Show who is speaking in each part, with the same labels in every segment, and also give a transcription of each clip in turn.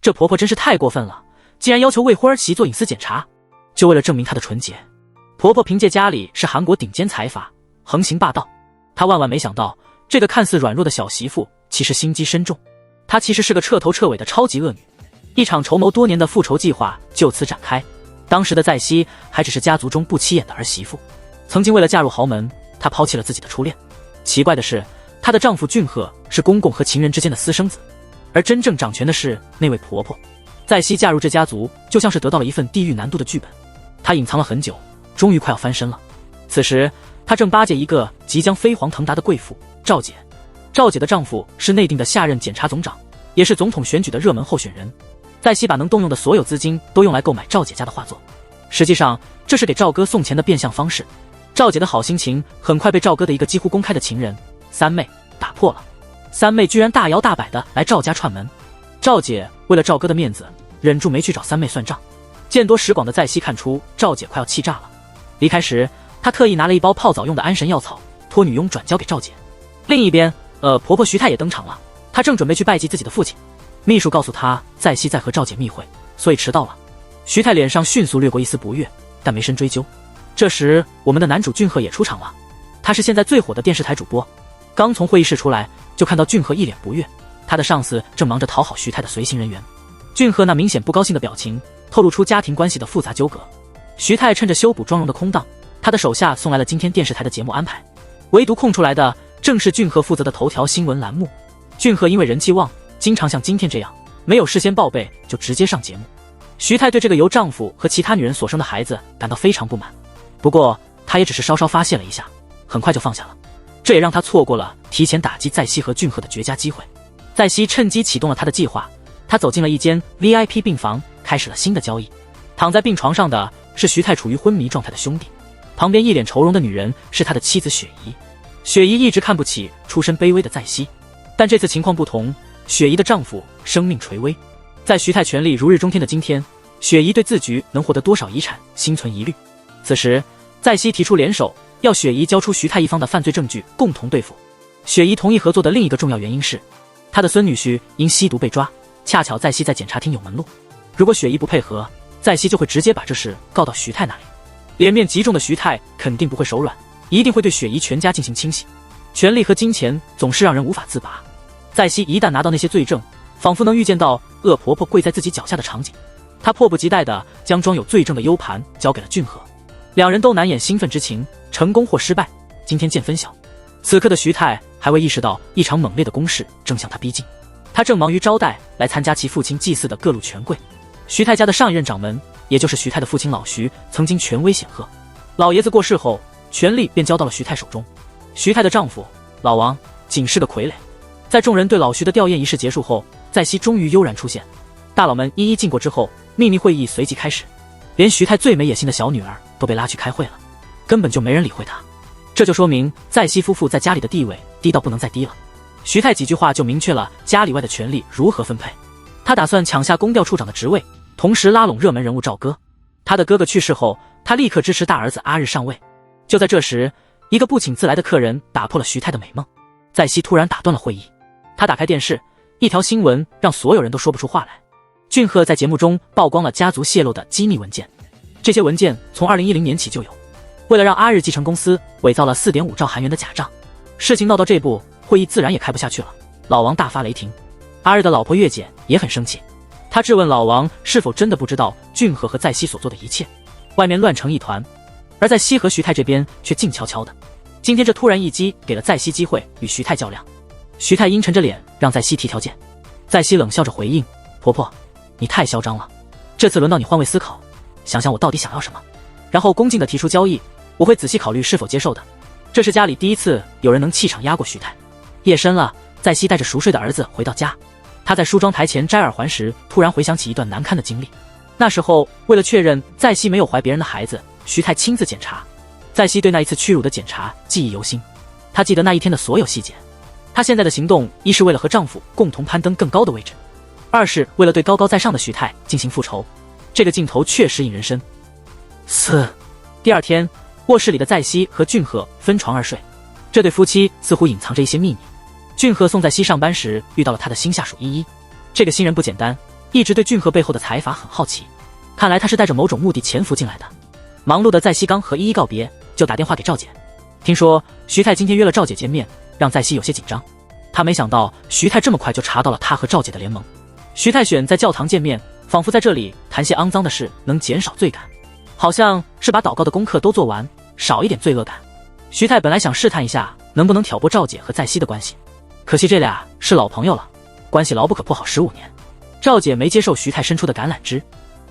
Speaker 1: 这婆婆真是太过分了，竟然要求未婚儿媳做隐私检查，就为了证明她的纯洁。婆婆凭借家里是韩国顶尖财阀，横行霸道。她万万没想到，这个看似软弱的小媳妇其实心机深重，她其实是个彻头彻尾的超级恶女。一场筹谋多年的复仇计划就此展开。当时的在熙还只是家族中不起眼的儿媳妇，曾经为了嫁入豪门，她抛弃了自己的初恋。奇怪的是，她的丈夫俊赫是公公和情人之间的私生子，而真正掌权的是那位婆婆。在熙嫁入这家族，就像是得到了一份地狱难度的剧本，她隐藏了很久，终于快要翻身了。此时，她正巴结一个即将飞黄腾达的贵妇赵姐。赵姐的丈夫是内定的下任检察总长，也是总统选举的热门候选人。在熙把能动用的所有资金都用来购买赵姐家的画作，实际上这是给赵哥送钱的变相方式。赵姐的好心情很快被赵哥的一个几乎公开的情人三妹打破了。三妹居然大摇大摆的来赵家串门，赵姐为了赵哥的面子，忍住没去找三妹算账。见多识广的在熙看出赵姐快要气炸了，离开时她特意拿了一包泡澡用的安神药草，托女佣转交给赵姐。另一边，婆婆徐太也登场了，她正准备去拜祭自己的父亲。秘书告诉她，在熙在和赵姐密会，所以迟到了。徐太脸上迅速掠过一丝不悦，但没深追究。这时，我们的男主俊赫也出场了，他是现在最火的电视台主播。刚从会议室出来，就看到俊赫一脸不悦，他的上司正忙着讨好徐太的随行人员。俊赫那明显不高兴的表情，透露出家庭关系的复杂纠葛。徐太趁着修补妆容的空档，他的手下送来了今天电视台的节目安排，唯独空出来的正是俊赫负责的头条新闻栏目。俊赫因为人气旺，经常像今天这样，没有事先报备就直接上节目。徐太对这个由丈夫和其他女人所生的孩子感到非常不满，不过她也只是稍稍发泄了一下，很快就放下了。这也让她错过了提前打击在熙和俊赫的绝佳机会。在熙趁机启动了他的计划，他走进了一间 VIP 病房，开始了新的交易。躺在病床上的是徐太处于昏迷状态的兄弟，旁边一脸愁容的女人是他的妻子雪姨。雪姨一直看不起出身卑微的在熙，但这次情况不同，雪姨的丈夫生命垂危。在徐太权力如日中天的今天，雪姨对自局能获得多少遗产心存疑虑。此时，在熙提出联手，要雪姨交出徐太一方的犯罪证据，共同对付。雪姨同意合作的另一个重要原因是，她的孙女婿因吸毒被抓，恰巧在熙在检察厅有门路。如果雪姨不配合，在熙就会直接把这事告到徐太那里。脸面极重的徐太肯定不会手软，一定会对雪姨全家进行清洗。权力和金钱总是让人无法自拔。在熙一旦拿到那些罪证，仿佛能预见到恶婆婆跪在自己脚下的场景，她迫不及待地将装有罪证的 U 盘交给了俊赫。两人都难掩兴奋之情，成功或失败，今天见分晓。此刻的徐太还未意识到一场猛烈的攻势正向他逼近，他正忙于招待来参加其父亲祭祀的各路权贵。徐太家的上一任掌门，也就是徐太的父亲老徐，曾经权威显赫。老爷子过世后，权力便交到了徐太手中。徐太的丈夫老王仅是个傀儡。在众人对老徐的吊唁仪式结束后，在熙终于悠然出现。大佬们一一进过之后，秘密会议随即开始，连徐太最没野心的小女儿都被拉去开会了，根本就没人理会她。这就说明在熙夫妇在家里的地位低到不能再低了。徐太几句话就明确了家里外的权力如何分配。他打算抢下宫调处长的职位，同时拉拢热门人物赵哥。他的哥哥去世后，他立刻支持大儿子阿日上位。就在这时，一个不请自来的客人打破了徐太的美梦。在熙突然打断了会议，他打开电视，一条新闻让所有人都说不出话来。俊赫在节目中曝光了家族泄露的机密文件，这些文件从2010年起就有。为了让阿日继承公司，伪造了 4.5 兆韩元的假账。事情闹到这步，会议自然也开不下去了。老王大发雷霆，阿日的老婆月姐也很生气，她质问老王是否真的不知道俊赫和在熙所做的一切。外面乱成一团，而在熙和徐太这边却静悄悄的。今天这突然一击给了在熙机会与徐太较量。徐太阴沉着脸让在熙提条件，在熙冷笑着回应：婆婆，你太嚣张了，这次轮到你换位思考，想想我到底想要什么，然后恭敬地提出交易，我会仔细考虑是否接受的。这是家里第一次有人能气场压过徐太。夜深了，在熙带着熟睡的儿子回到家，他在梳妆台前摘耳环时，突然回想起一段难堪的经历。那时候为了确认在熙没有怀别人的孩子，徐太亲自检查。在熙对那一次屈辱的检查记忆犹新，她记得那一天的所有细节。她现在的行动，一是为了和丈夫共同攀登更高的位置，二是为了对高高在上的徐太进行复仇。这个镜头确实引人深思。第二天，卧室里的在熙和俊赫分床而睡，这对夫妻似乎隐藏着一些秘密。俊赫送在熙上班时遇到了他的新下属依依，这个新人不简单，一直对俊赫背后的财阀很好奇，看来他是带着某种目的潜伏进来的。忙碌的在熙刚和依依告别，就打电话给赵姐，听说徐泰今天约了赵姐见面，让在熙有些紧张。他没想到徐泰这么快就查到了他和赵姐的联盟。徐泰选在教堂见面，仿佛在这里谈些肮脏的事能减少罪感，好像是把祷告的功课都做完，少一点罪恶感。徐泰本来想试探一下能不能挑拨赵姐和在熙的关系，可惜这俩是老朋友了，关系牢不可破好15年。赵姐没接受徐泰伸出的橄榄枝，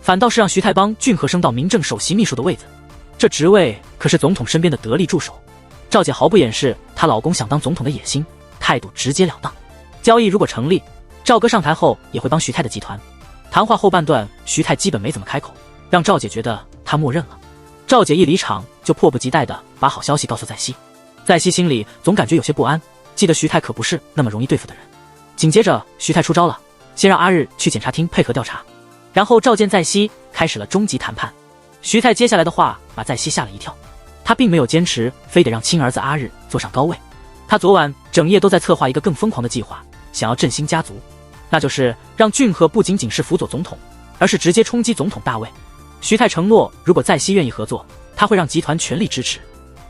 Speaker 1: 反倒是让徐泰帮俊赫升到民政首席秘书的位子，这职位可是总统身边的得力助手。赵姐毫不掩饰她老公想当总统的野心，态度直截了当。交易如果成立，赵哥上台后也会帮徐泰的集团。谈话后半段，徐泰基本没怎么开口，让赵姐觉得他默认了。赵姐一离场就迫不及待地把好消息告诉在熙，在熙心里总感觉有些不安，记得徐泰可不是那么容易对付的人。紧接着徐泰出招了，先让阿日去检察厅配合调查，然后召见在熙，开始了终极谈判。徐泰接下来的话把在熙吓了一跳，他并没有坚持非得让亲儿子阿日坐上高位，他昨晚整夜都在策划一个更疯狂的计划，想要振兴家族，那就是让俊赫不仅仅是辅佐总统，而是直接冲击总统大位。徐泰承诺，如果在熙愿意合作，他会让集团全力支持。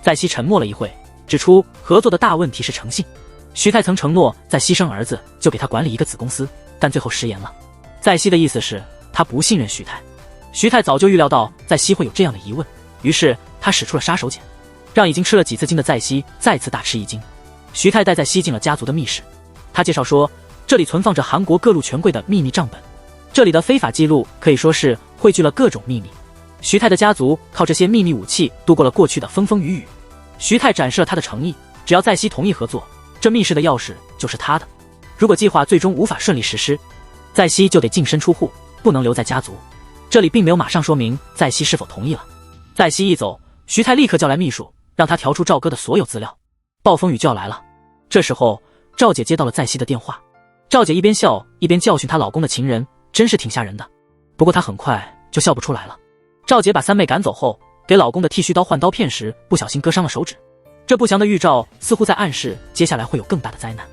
Speaker 1: 在熙沉默了一会，指出合作的大问题是诚信。徐泰曾承诺在熙生儿子就给他管理一个子公司，但最后食言了。在熙的意思是他不信任徐泰。徐泰早就预料到在熙会有这样的疑问，于是他使出了杀手锏，让已经吃了几次惊的在熙再次大吃一惊。徐泰带在熙进了家族的密室，他介绍说，这里存放着韩国各路权贵的秘密账本，这里的非法记录可以说是汇聚了各种秘密。徐泰的家族靠这些秘密武器度过了过去的风风雨雨。徐泰展示了他的诚意，只要在熙同意合作，这密室的钥匙就是他的。如果计划最终无法顺利实施，在熙就得净身出户，不能留在家族。这里并没有马上说明在熙是否同意了。在熙一走，徐泰立刻叫来秘书，让他调出赵哥的所有资料。暴风雨就要来了。这时候赵姐接到了在熙的电话，赵姐一边笑一边教训她老公的情人，真是挺吓人的。不过她很快就笑不出来了。赵姐把三妹赶走后，给老公的剃须刀换刀片时不小心割伤了手指，这不祥的预兆似乎在暗示接下来会有更大的灾难。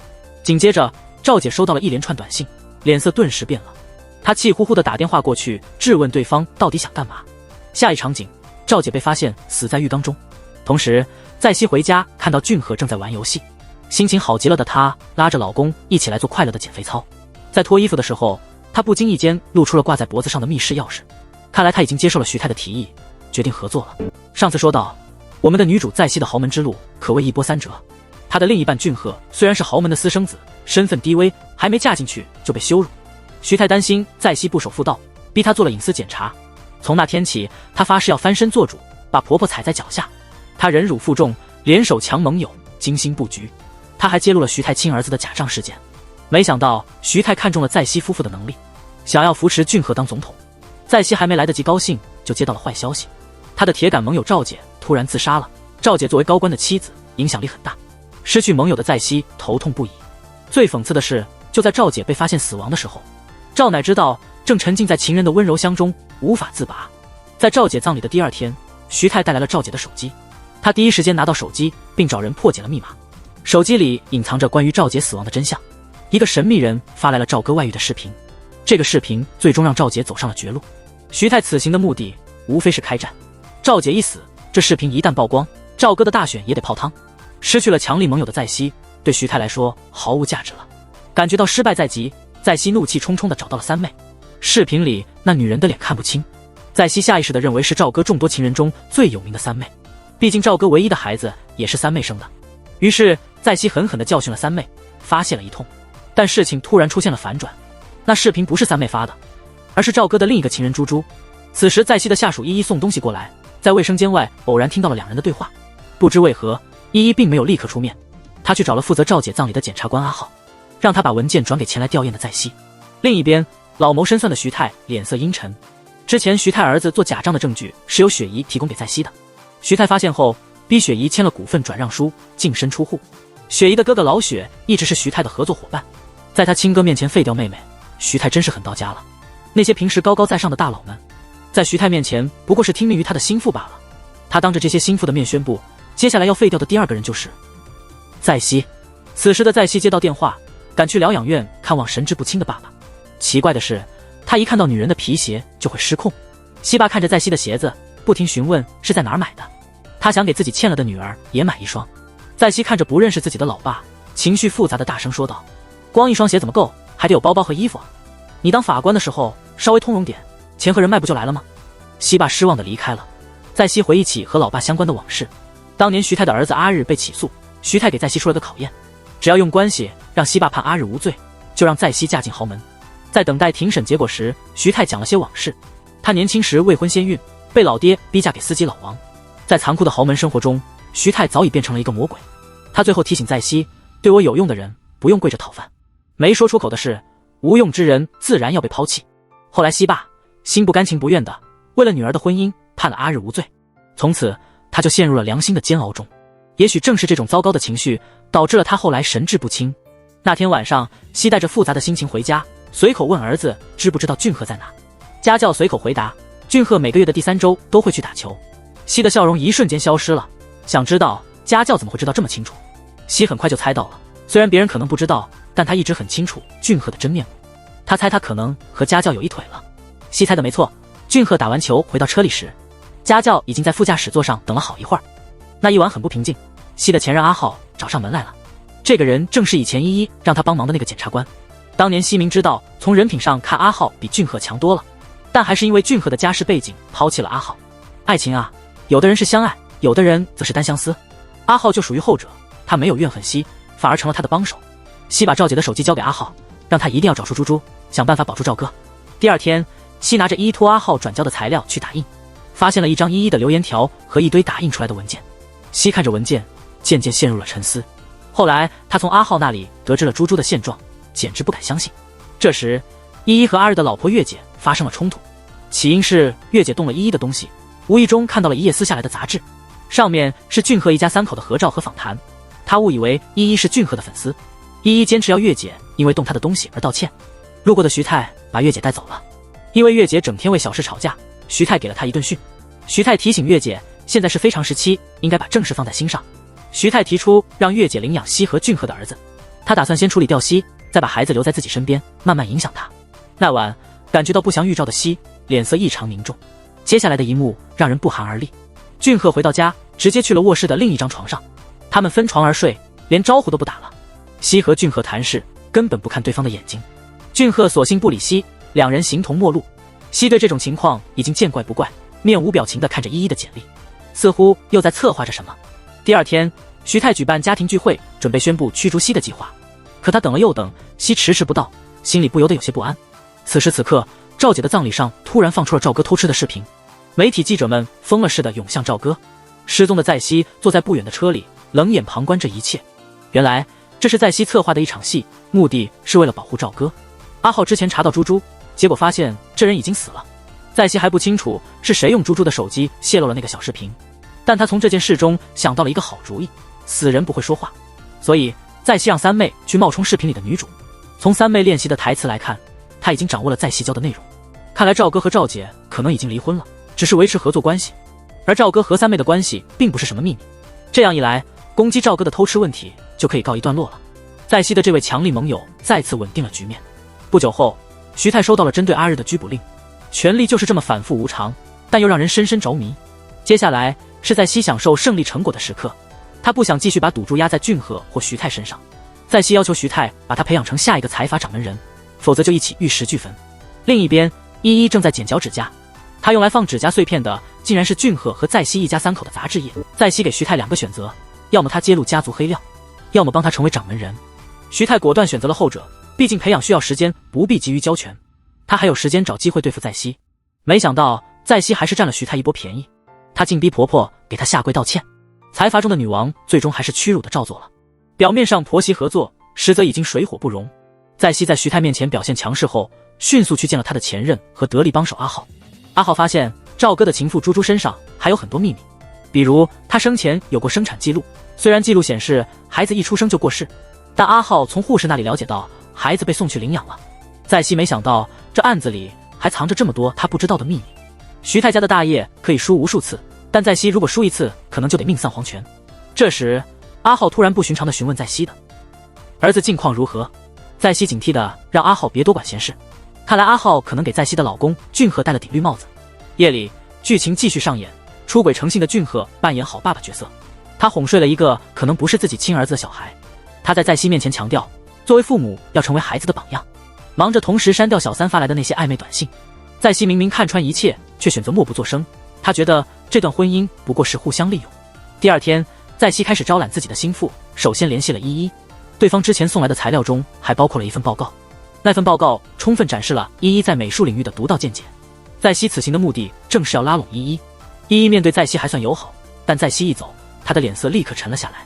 Speaker 1: 紧接着赵姐收到了一连串短信，脸色顿时变了，她气呼呼地打电话过去质问对方到底想干嘛。下一场景，赵姐被发现死在浴缸中，同时在熙回家看到俊赫正在玩游戏，心情好极了的她拉着老公一起来做快乐的减肥操。在脱衣服的时候，她不经意间露出了挂在脖子上的密室钥匙，看来她已经接受了徐泰的提议，决定合作了。上次说到，我们的女主在熙的豪门之路可谓一波三折，她的另一半俊赫虽然是豪门的私生子，身份低微，还没嫁进去就被羞辱。徐泰担心在熙不守妇道，逼她做了隐私检查。从那天起，她发誓要翻身做主，把婆婆踩在脚下。她忍辱负重，联手强盟友，精心布局。她还揭露了徐泰亲儿子的假账事件。没想到徐泰看中了在熙夫妇的能力，想要扶持俊赫当总统。在熙还没来得及高兴，就接到了坏消息，他的铁杆盟友赵姐突然自杀了。赵姐作为高官的妻子，影响力很大，失去盟友的在熙头痛不已。最讽刺的是，就在赵姐被发现死亡的时候，赵乃知道正沉浸在情人的温柔乡中，无法自拔。在赵姐葬礼的第二天，徐泰带来了赵姐的手机，他第一时间拿到手机，并找人破解了密码。手机里隐藏着关于赵姐死亡的真相，一个神秘人发来了赵哥外遇的视频，这个视频最终让赵姐走上了绝路。徐泰此行的目的无非是开战，赵姐一死，这视频一旦曝光，赵哥的大选也得泡汤。失去了强力盟友的在熙，对徐泰来说毫无价值了。感觉到失败在即，在熙怒气冲冲地找到了三妹。视频里那女人的脸看不清，在熙下意识地认为是赵哥众多情人中最有名的三妹，毕竟赵哥唯一的孩子也是三妹生的。于是在熙狠狠地教训了三妹，发泄了一通。但事情突然出现了反转，那视频不是三妹发的，而是赵哥的另一个情人猪猪。此时在熙的下属依依送东西过来，在卫生间外偶然听到了两人的对话。不知为何，依依并没有立刻出面，他去找了负责赵姐葬礼的检察官阿浩，让他把文件转给前来吊唁的在熙。另一边，老谋深算的徐泰脸色阴沉。之前徐泰儿子做假账的证据是由雪姨提供给在熙的，徐泰发现后逼雪姨签了股份转让书，净身出户。雪姨的哥哥老雪一直是徐泰的合作伙伴，在他亲哥面前废掉妹妹，徐泰真是狠到家了。那些平时高高在上的大佬们，在徐泰面前不过是听命于他的心腹罢了。他当着这些心腹的面宣布，接下来要废掉的第二个人就是在熙。此时的在熙接到电话，赶去疗养院看望神志不清的爸爸。奇怪的是，他一看到女人的皮鞋就会失控。西爸看着在西的鞋子，不停询问是在哪儿买的。他想给自己欠了的女儿也买一双。在西看着不认识自己的老爸，情绪复杂的大声说道：“光一双鞋怎么够？还得有包包和衣服啊！你当法官的时候稍微通融点，钱和人脉不就来了吗？”西爸失望的离开了。在西回忆起和老爸相关的往事，当年徐泰的儿子阿日被起诉，徐泰给在西出了个考验，只要用关系让西爸判阿日无罪，就让在西嫁进豪门。在等待庭审结果时，徐泰讲了些往事。他年轻时未婚先孕，被老爹逼嫁给司机老王。在残酷的豪门生活中，徐泰早已变成了一个魔鬼。他最后提醒在西，对我有用的人不用跪着讨饭。没说出口的是，无用之人自然要被抛弃。后来西爸心不甘情不愿的为了女儿的婚姻判了阿日无罪，从此他就陷入了良心的煎熬中。也许正是这种糟糕的情绪导致了他后来神志不清。那天晚上，西带着复杂的心情回家，随口问儿子知不知道俊赫在哪。家教随口回答，俊赫每个月的第3周都会去打球。西的笑容一瞬间消失了，想知道家教怎么会知道这么清楚。西很快就猜到了，虽然别人可能不知道，但他一直很清楚俊赫的真面目。他猜他可能和家教有一腿了。西猜的没错，俊赫打完球回到车里时，家教已经在副驾驶座上等了好一会儿。那一晚很不平静，西的前任阿浩找上门来了。这个人正是以前依依让他帮忙的那个检察官。当年西明知道从人品上看阿浩比俊赫强多了，但还是因为俊赫的家世背景抛弃了阿浩。爱情啊，有的人是相爱，有的人则是单相思。阿浩就属于后者，他没有怨恨西，反而成了他的帮手。西把赵姐的手机交给阿浩，让他一定要找出猪猪，想办法保住赵哥。第二天，西拿着依依托阿浩转交的材料去打印，发现了一张依依的留言条和一堆打印出来的文件。西看着文件，渐渐陷入了沉思。后来他从阿浩那里得知了猪猪的现状，简直不敢相信。这时，依依和阿日的老婆月姐发生了冲突，起因是月姐动了依依的东西，无意中看到了一页撕下来的杂志，上面是俊赫一家3口的合照和访谈。他误以为依依是俊赫的粉丝，依依坚持要月姐因为动他的东西而道歉。路过的徐泰把月姐带走了，因为月姐整天为小事吵架，徐泰给了她一顿训。徐泰提醒月姐，现在是非常时期，应该把正事放在心上。徐泰提出让月姐领养西和俊赫的儿子，他打算先处理掉西，再把孩子留在自己身边，慢慢影响他。那晚感觉到不祥预兆的西脸色异常凝重，接下来的一幕让人不寒而栗。俊赫回到家，直接去了卧室的另一张床上，他们分床而睡，连招呼都不打了。西和俊赫谈事，根本不看对方的眼睛。俊赫索性不理西，两人形同陌路。西对这种情况已经见怪不怪，面无表情地看着依依的简历，似乎又在策划着什么。第二天，徐泰举办家庭聚会，准备宣布驱逐西的计划。可他等了又等，西迟迟不到，心里不由得有些不安。此时此刻，赵姐的葬礼上突然放出了赵哥偷吃的视频，媒体记者们疯了似的涌向赵哥。失踪的在西坐在不远的车里，冷眼旁观这一切。原来这是在西策划的一场戏，目的是为了保护赵哥。阿浩之前查到猪猪，结果发现这人已经死了。在西还不清楚是谁用猪猪的手机泄露了那个小视频，但他从这件事中想到了一个好主意，死人不会说话，所以在西让三妹去冒充视频里的女主。从三妹练习的台词来看，她已经掌握了在西教的内容。看来赵哥和赵姐可能已经离婚了，只是维持合作关系，而赵哥和三妹的关系并不是什么秘密。这样一来，攻击赵哥的偷吃问题就可以告一段落了。在西的这位强力盟友再次稳定了局面。不久后，徐泰收到了针对阿日的拘捕令，权力就是这么反复无常，但又让人深深着迷。接下来是在西享受胜利成果的时刻，他不想继续把赌注压在俊赫或徐泰身上。在西要求徐泰把他培养成下一个财阀掌门人，否则就一起玉石俱焚。另一边，依依正在剪脚趾甲，他用来放指甲碎片的竟然是俊赫和在西一家3口的杂志页。在西给徐泰2个选择，要么他揭露家族黑料，要么帮他成为掌门人。徐泰果断选择了后者，毕竟培养需要时间，不必急于交权，他还有时间找机会对付在西。没想到在西还是占了徐泰一波便宜，他竟逼婆婆给他下跪道歉。财阀中的女王最终还是屈辱的照做了，表面上婆媳合作，实则已经水火不容。在西在徐泰面前表现强势后，迅速去见了他的前任和得力帮手阿浩。阿浩发现赵哥的情妇猪猪身上还有很多秘密，比如他生前有过生产记录，虽然记录显示孩子一出生就过世，但阿浩从护士那里了解到孩子被送去领养了。在西没想到这案子里还藏着这么多他不知道的秘密。徐泰家的大业可以输无数次，但在西如果输一次，可能就得命丧黄泉。这时阿浩突然不寻常地询问在西的儿子近况如何。在西警惕地让阿浩别多管闲事，看来阿浩可能给在熙的老公俊赫戴了顶绿帽子。夜里，剧情继续上演，出轨成性的俊赫扮演好爸爸角色，他哄睡了一个可能不是自己亲儿子的小孩。他在熙面前强调，作为父母要成为孩子的榜样，忙着同时删掉小三发来的那些暧昧短信。在熙明明看穿一切，却选择默不作声。他觉得这段婚姻不过是互相利用。第二天，在熙开始招揽自己的心腹，首先联系了依依。对方之前送来的材料中还包括了一份报告，那份报告充分展示了依依在美术领域的独到见解。在熙此行的目的正是要拉拢依依。依依面对在熙还算友好，但在熙一走，他的脸色立刻沉了下来。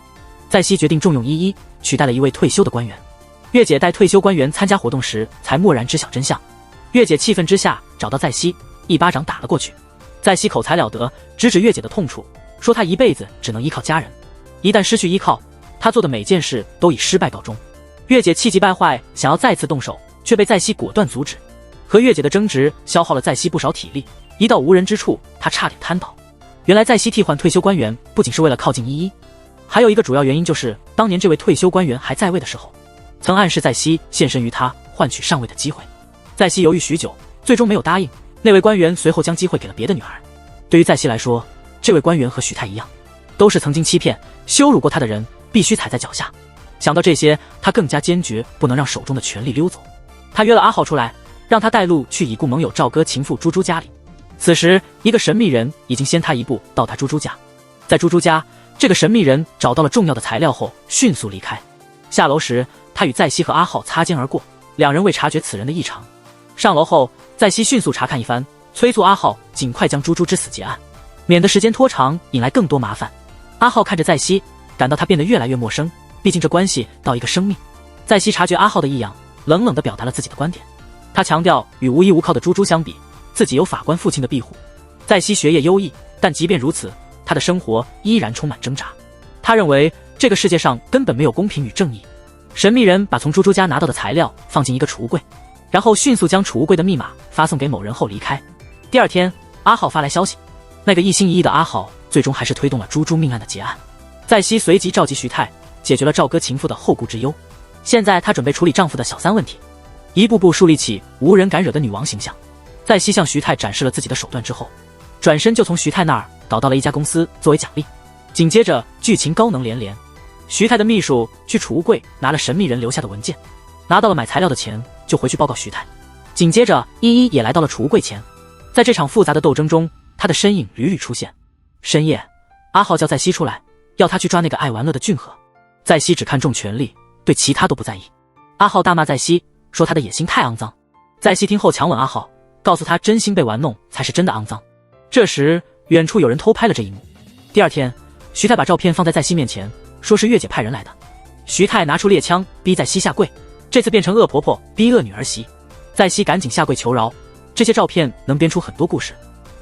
Speaker 1: 在熙决定重用依依，取代了一位退休的官员。月姐带退休官员参加活动时，才蓦然知晓真相。月姐气愤之下找到在熙，一巴掌打了过去。在熙口才了得，直指月姐的痛处，说她一辈子只能依靠家人，一旦失去依靠，她做的每件事都以失败告终。月姐气急败坏，想要再次动手，却被在熙果断阻止。和月姐的争执消耗了在熙不少体力，一到无人之处，她差点瘫倒。原来在熙替换退休官员不仅是为了靠近依依，还有一个主要原因就是当年这位退休官员还在位的时候，曾暗示在熙献身于他，换取上位的机会。在熙犹豫许久，最终没有答应。那位官员随后将机会给了别的女孩。对于在熙来说，这位官员和徐太一样，都是曾经欺骗、羞辱过他的人，必须踩在脚下。想到这些，他更加坚决，不能让手中的权力溜走。他约了阿浩出来，让他带路去已故盟友赵哥情妇猪猪家里。此时，一个神秘人已经先他一步到达猪猪家。在猪猪家，这个神秘人找到了重要的材料后，迅速离开。下楼时，他与在熙和阿浩擦肩而过，两人未察觉此人的异常。上楼后，在熙迅速查看一番，催促阿浩尽快将猪猪之死结案，免得时间拖长，引来更多麻烦。阿浩看着在熙，感到他变得越来越陌生，毕竟这关系到一个生命。在熙察觉阿浩的异样，冷冷地表达了自己的观点。他强调，与无依无靠的猪猪相比，自己有法官父亲的庇护。在熙学业优异，但即便如此，他的生活依然充满挣扎。他认为这个世界上根本没有公平与正义。神秘人把从猪猪家拿到的材料放进一个储物柜，然后迅速将储物柜的密码发送给某人后离开。第二天，阿浩发来消息，那个一心一意的阿浩最终还是推动了猪猪命案的结案。在熙随即召集徐太，解决了赵哥情妇的后顾之忧。现在他准备处理丈夫的小三问题，一步步树立起无人敢惹的女王形象。在熙向徐太展示了自己的手段之后，转身就从徐太那儿搞到了一家公司作为奖励。紧接着剧情高能连连，徐太的秘书去储物柜拿了神秘人留下的文件，拿到了买材料的钱，就回去报告徐太。紧接着依依也来到了储物柜前。在这场复杂的斗争中，他的身影屡屡出现。深夜，阿浩叫在熙出来，要他去抓那个爱玩乐的俊赫。在熙只看重权力，对其他都不在意。阿浩大骂在熙，说他的野心太肮脏。在熙听后强吻阿浩，告诉他真心被玩弄才是真的肮脏。这时远处有人偷拍了这一幕。第二天，徐太把照片放在熙面前，说是月姐派人来的。徐太拿出猎枪逼在熙下跪，这次变成恶婆婆逼恶女儿媳。在熙赶紧下跪求饶，这些照片能编出很多故事。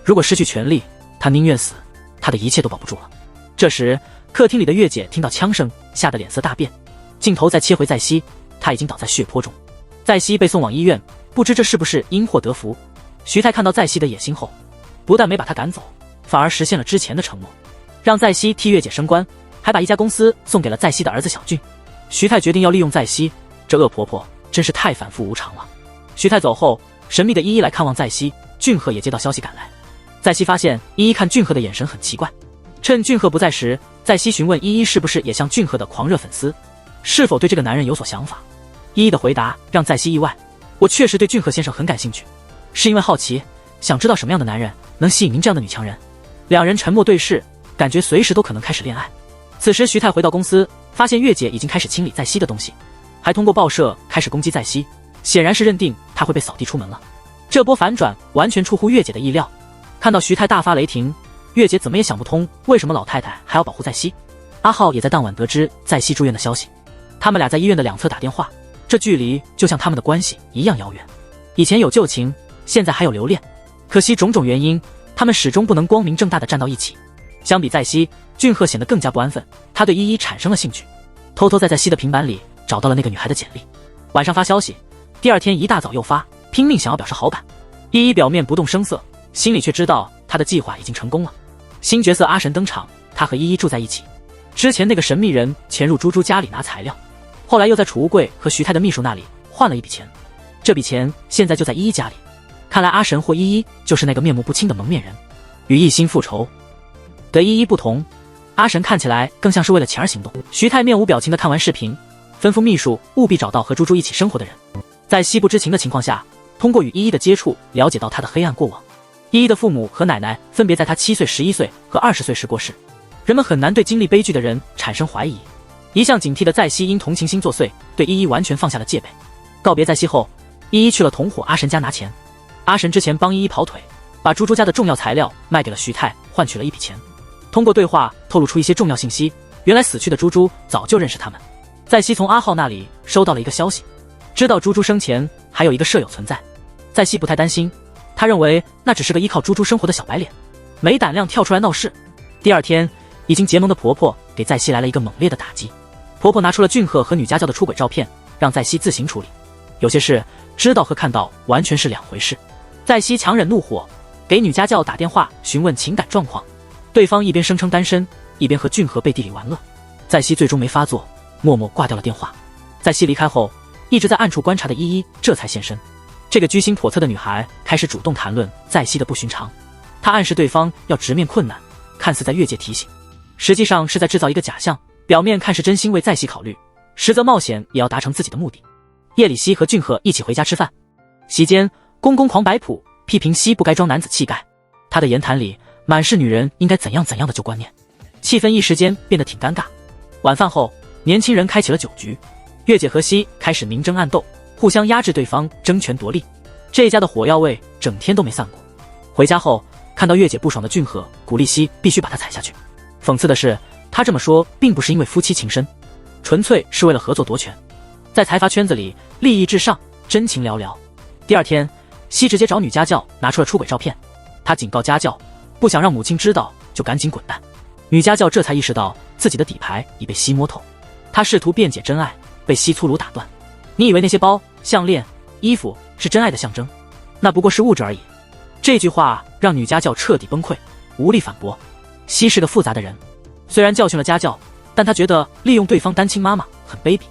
Speaker 1: 如果失去权力，他宁愿死，他的一切都保不住了。这时客厅里的月姐听到枪声，吓得脸色大变。镜头再切回在熙，他已经倒在血泊中。在熙被送往医院，不知这是不是因祸得福。徐太看到在熙的野心后，不但没把他赶走，反而实现了之前的承诺，让在熙替月姐升官，还把一家公司送给了在熙的儿子小俊。徐太决定要利用在熙，这恶婆婆真是太反复无常了。徐太走后，神秘的依依来看望在熙，俊赫也接到消息赶来。在熙发现依依看俊赫的眼神很奇怪，趁俊赫不在时，在熙询问依依是不是也像俊赫的狂热粉丝，是否对这个男人有所想法。依依的回答让在熙意外，我确实对俊赫先生很感兴趣，是因为好奇，想知道什么样的男人能吸引您这样的女强人。两人沉默对视，感觉随时都可能开始恋爱。此时徐太回到公司，发现月姐已经开始清理在熙的东西，还通过报社开始攻击在熙，显然是认定他会被扫地出门了。这波反转完全出乎月姐的意料。看到徐太大发雷霆，月姐怎么也想不通为什么老太太还要保护在熙。阿浩也在当晚得知在熙住院的消息，他们俩在医院的两侧打电话，这距离就像他们的关系一样遥远。以前有旧情，现在还有留恋，可惜种种原因，他们始终不能光明正大的站到一起。相比在熙，俊赫显得更加不安分，他对依依产生了兴趣，偷偷在熙的平板里找到了那个女孩的简历，晚上发消息，第二天一大早又发，拼命想要表示好感。依依表面不动声色，心里却知道他的计划已经成功了。新角色阿神登场，他和依依住在一起。之前那个神秘人潜入猪猪家里拿材料，后来又在储物柜和徐太的秘书那里换了一笔钱。这笔钱现在就在依依家里。看来阿神或依依就是那个面目不清的蒙面人，与一心复仇。跟依依不同，阿神看起来更像是为了钱而行动。徐泰面无表情地看完视频，吩咐秘书务必找到和猪猪一起生活的人，在西不知情的情况下，通过与依依的接触了解到他的黑暗过往。依依的父母和奶奶分别在他7岁、11岁和20岁时过世，人们很难对经历悲剧的人产生怀疑。一向警惕的在西因同情心作祟，对依依完全放下了戒备。告别在西后，依依去了同伙阿神家拿钱。阿神之前帮依依跑腿，把猪猪家的重要材料卖给了徐泰，换取了一笔钱。通过对话透露出一些重要信息，原来死去的猪猪早就认识他们。在西从阿浩那里收到了一个消息，知道猪猪生前还有一个舍友存在。在西不太担心，他认为那只是个依靠猪猪生活的小白脸，没胆量跳出来闹事。第二天，已经结盟的婆婆给在西来了一个猛烈的打击。婆婆拿出了俊赫和女家教的出轨照片，让在西自行处理。有些事知道和看到完全是两回事。在西强忍怒火，给女家教打电话询问情感状况，对方一边声称单身，一边和俊赫背地里玩乐。在西最终没发作，默默挂掉了电话。在西离开后，一直在暗处观察的依依这才现身。这个居心叵测的女孩开始主动谈论在西的不寻常，她暗示对方要直面困难，看似在越界提醒，实际上是在制造一个假象，表面看是真心为在西考虑，实则冒险也要达成自己的目的。夜里，西和俊赫一起回家吃饭，席间公公狂摆谱批评西不该装男子气概，他的言谈里满是女人应该怎样怎样的旧观念，气氛一时间变得挺尴尬。晚饭后，年轻人开启了酒局，月姐和西开始明争暗斗，互相压制对方，争权夺利。这家的火药味整天都没散过。回家后，看到月姐不爽的俊赫鼓励西必须把她踩下去。讽刺的是，他这么说并不是因为夫妻情深，纯粹是为了合作夺权。在财阀圈子里，利益至上，真情寥寥。第二天，西直接找女家教拿出了出轨照片，他警告家教，不想让母亲知道就赶紧滚蛋。女家教这才意识到自己的底牌已被西摸透，她试图辩解真爱，被西粗鲁打断。你以为那些包、项链、衣服是真爱的象征？那不过是物质而已。这句话让女家教彻底崩溃，无力反驳。西是个复杂的人，虽然教训了家教，但他觉得利用对方单亲妈妈很卑鄙。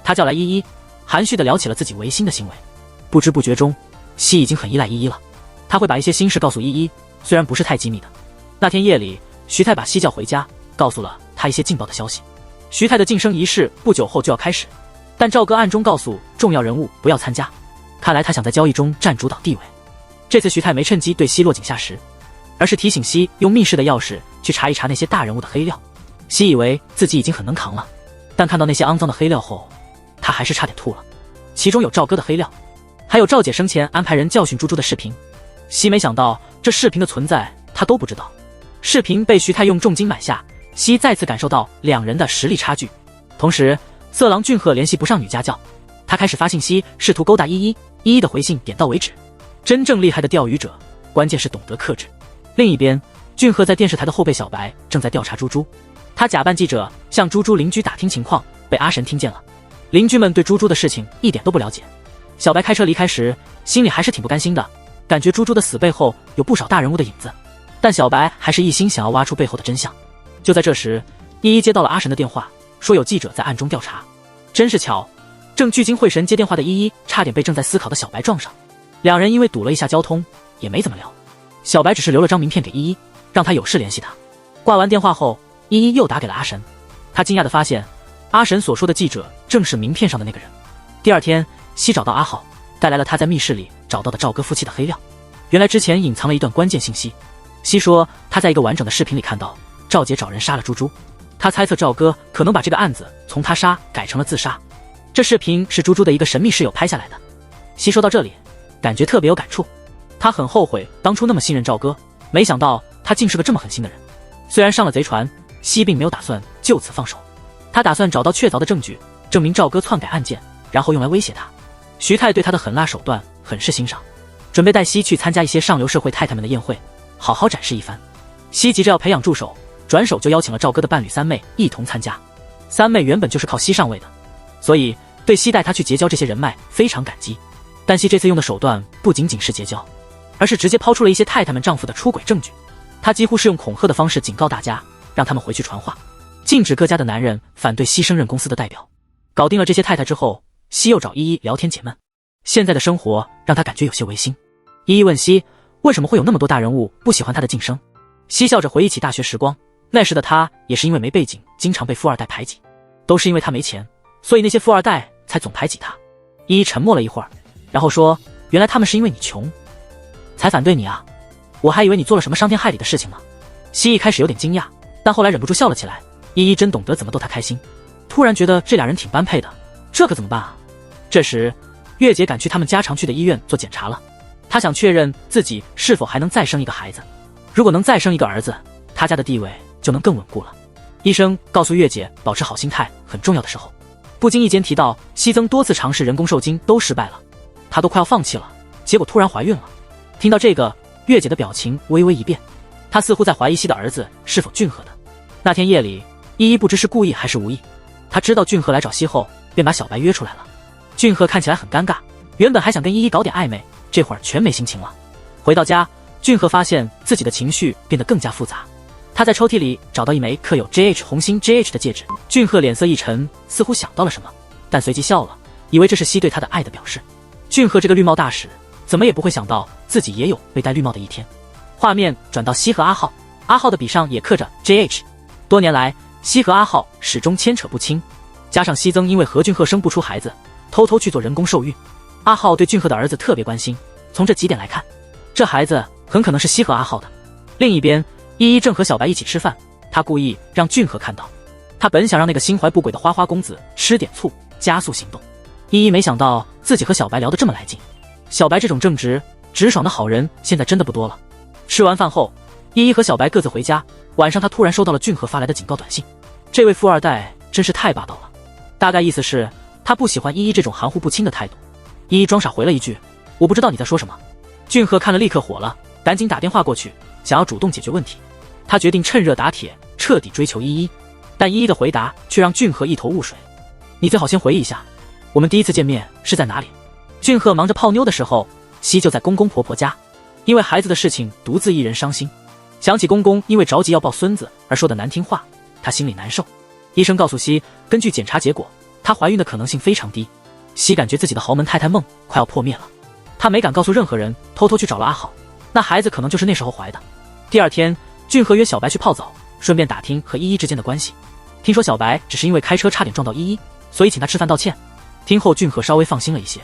Speaker 1: 他叫来依依，含蓄地聊起了自己违心的行为。不知不觉中，西已经很依赖依依了。他会把一些心事告诉依依，虽然不是太机密的。那天夜里，徐泰把西叫回家，告诉了他一些劲爆的消息。徐泰的晋升仪式不久后就要开始，但赵哥暗中告诉重要人物不要参加，看来他想在交易中占主导地位。这次徐泰没趁机对西落井下石，而是提醒西用密室的钥匙去查一查那些大人物的黑料。西以为自己已经很能扛了，但看到那些肮脏的黑料后，他还是差点吐了。其中有赵哥的黑料，还有赵姐生前安排人教训猪猪的视频。西没想到这视频的存在他都不知道。视频被徐泰用重金买下，西再次感受到两人的实力差距。同时，色狼俊赫联系不上女家教，他开始发信息试图勾搭依依，依依的回信点到为止。真正厉害的钓鱼者，关键是懂得克制。另一边，俊赫在电视台的后辈小白正在调查猪猪，他假扮记者向猪猪邻居打听情况，被阿神听见了。邻居们对猪猪的事情一点都不了解。小白开车离开时，心里还是挺不甘心的，感觉猪猪的死背后有不少大人物的影子，但小白还是一心想要挖出背后的真相。就在这时，依依接到了阿神的电话，说有记者在暗中调查。真是巧，正聚精会神接电话的依依差点被正在思考的小白撞上，两人因为堵了一下交通，也没怎么聊。小白只是留了张名片给依依，让他有事联系他。挂完电话后，依依又打给了阿神，他惊讶地发现阿神所说的记者正是名片上的那个人。第二天，西找到阿浩，带来了他在密室里找到的赵哥夫妻的黑料。原来之前隐藏了一段关键信息。西说他在一个完整的视频里看到赵姐找人杀了猪猪，他猜测赵哥可能把这个案子从他杀改成了自杀。这视频是猪猪的一个神秘室友拍下来的。西说到这里，感觉特别有感触。他很后悔当初那么信任赵哥，没想到他竟是个这么狠心的人。虽然上了贼船，西并没有打算就此放手，他打算找到确凿的证据，证明赵哥篡改案件，然后用来威胁他。徐泰对他的狠辣手段很是欣赏，准备带西去参加一些上流社会太太们的宴会，好好展示一番。西急着要培养助手，转手就邀请了赵哥的伴侣三妹一同参加。三妹原本就是靠西上位的，所以对西带他去结交这些人脉非常感激。但西这次用的手段不仅仅是结交，而是直接抛出了一些太太们丈夫的出轨证据。他几乎是用恐吓的方式警告大家，让他们回去传话，禁止各家的男人反对西升任公司的代表。搞定了这些太太之后，西又找依依聊天解闷。现在的生活让他感觉有些违心。依依问西，为什么会有那么多大人物不喜欢他的晋升？西笑着回忆起大学时光，那时的他也是因为没背景，经常被富二代排挤，都是因为他没钱，所以那些富二代才总排挤他。依依沉默了一会儿，然后说，原来他们是因为你穷才反对你啊，我还以为你做了什么伤天害理的事情呢。西一开始有点惊讶，但后来忍不住笑了起来。依依真懂得怎么逗他开心，突然觉得这俩人挺般配的，这可怎么办啊？这时月姐赶去他们家常去的医院做检查了，她想确认自己是否还能再生一个孩子，如果能再生一个儿子，她家的地位就能更稳固了。医生告诉月姐保持好心态很重要的时候，不经意间提到西曾多次尝试人工受精都失败了，她都快要放弃了，结果突然怀孕了。听到这个，月姐的表情微微一变，她似乎在怀疑西的儿子是否俊赫的。那天夜里，依依不知是故意还是无意，她知道俊赫来找西后，便把小白约出来了。俊赫看起来很尴尬，原本还想跟依依搞点暧昧，这会儿全没心情了。回到家，俊赫发现自己的情绪变得更加复杂。他在抽屉里找到一枚刻有 JH 红心 JH 的戒指，俊赫脸色一沉，似乎想到了什么，但随即笑了，以为这是西对他的爱的表示。俊赫这个绿帽大使，怎么也不会想到自己也有被戴绿帽的一天。画面转到西和阿浩，阿浩的笔上也刻着 JH。多年来，西和阿浩始终牵扯不清，加上西曾因为和俊赫生不出孩子，偷偷去做人工受孕。阿浩对俊赫的儿子特别关心，从这几点来看，这孩子很可能是西和阿浩的。另一边，依依正和小白一起吃饭，他故意让俊赫看到，他本想让那个心怀不轨的花花公子吃点醋，加速行动。依依没想到自己和小白聊得这么来劲，小白这种正直直爽的好人现在真的不多了。吃完饭后，依依和小白各自回家，晚上他突然收到了俊赫发来的警告短信，这位富二代真是太霸道了，大概意思是他不喜欢依依这种含糊不清的态度。依依装傻回了一句，我不知道你在说什么。俊赫看了立刻火了，赶紧打电话过去，想要主动解决问题。他决定趁热打铁，彻底追求依依，但依依的回答却让俊赫一头雾水。你最好先回忆一下，我们第一次见面是在哪里？俊赫忙着泡妞的时候，西就在公公婆婆家，因为孩子的事情独自一人伤心，想起公公因为着急要抱孙子而说的难听话，他心里难受。医生告诉西，根据检查结果，她怀孕的可能性非常低。西感觉自己的豪门太太梦快要破灭了，他没敢告诉任何人，偷偷去找了阿浩，那孩子可能就是那时候怀的。第二天，俊赫约小白去泡澡，顺便打听和依依之间的关系。听说小白只是因为开车差点撞到依依，所以请他吃饭道歉。听后，俊赫稍微放心了一些。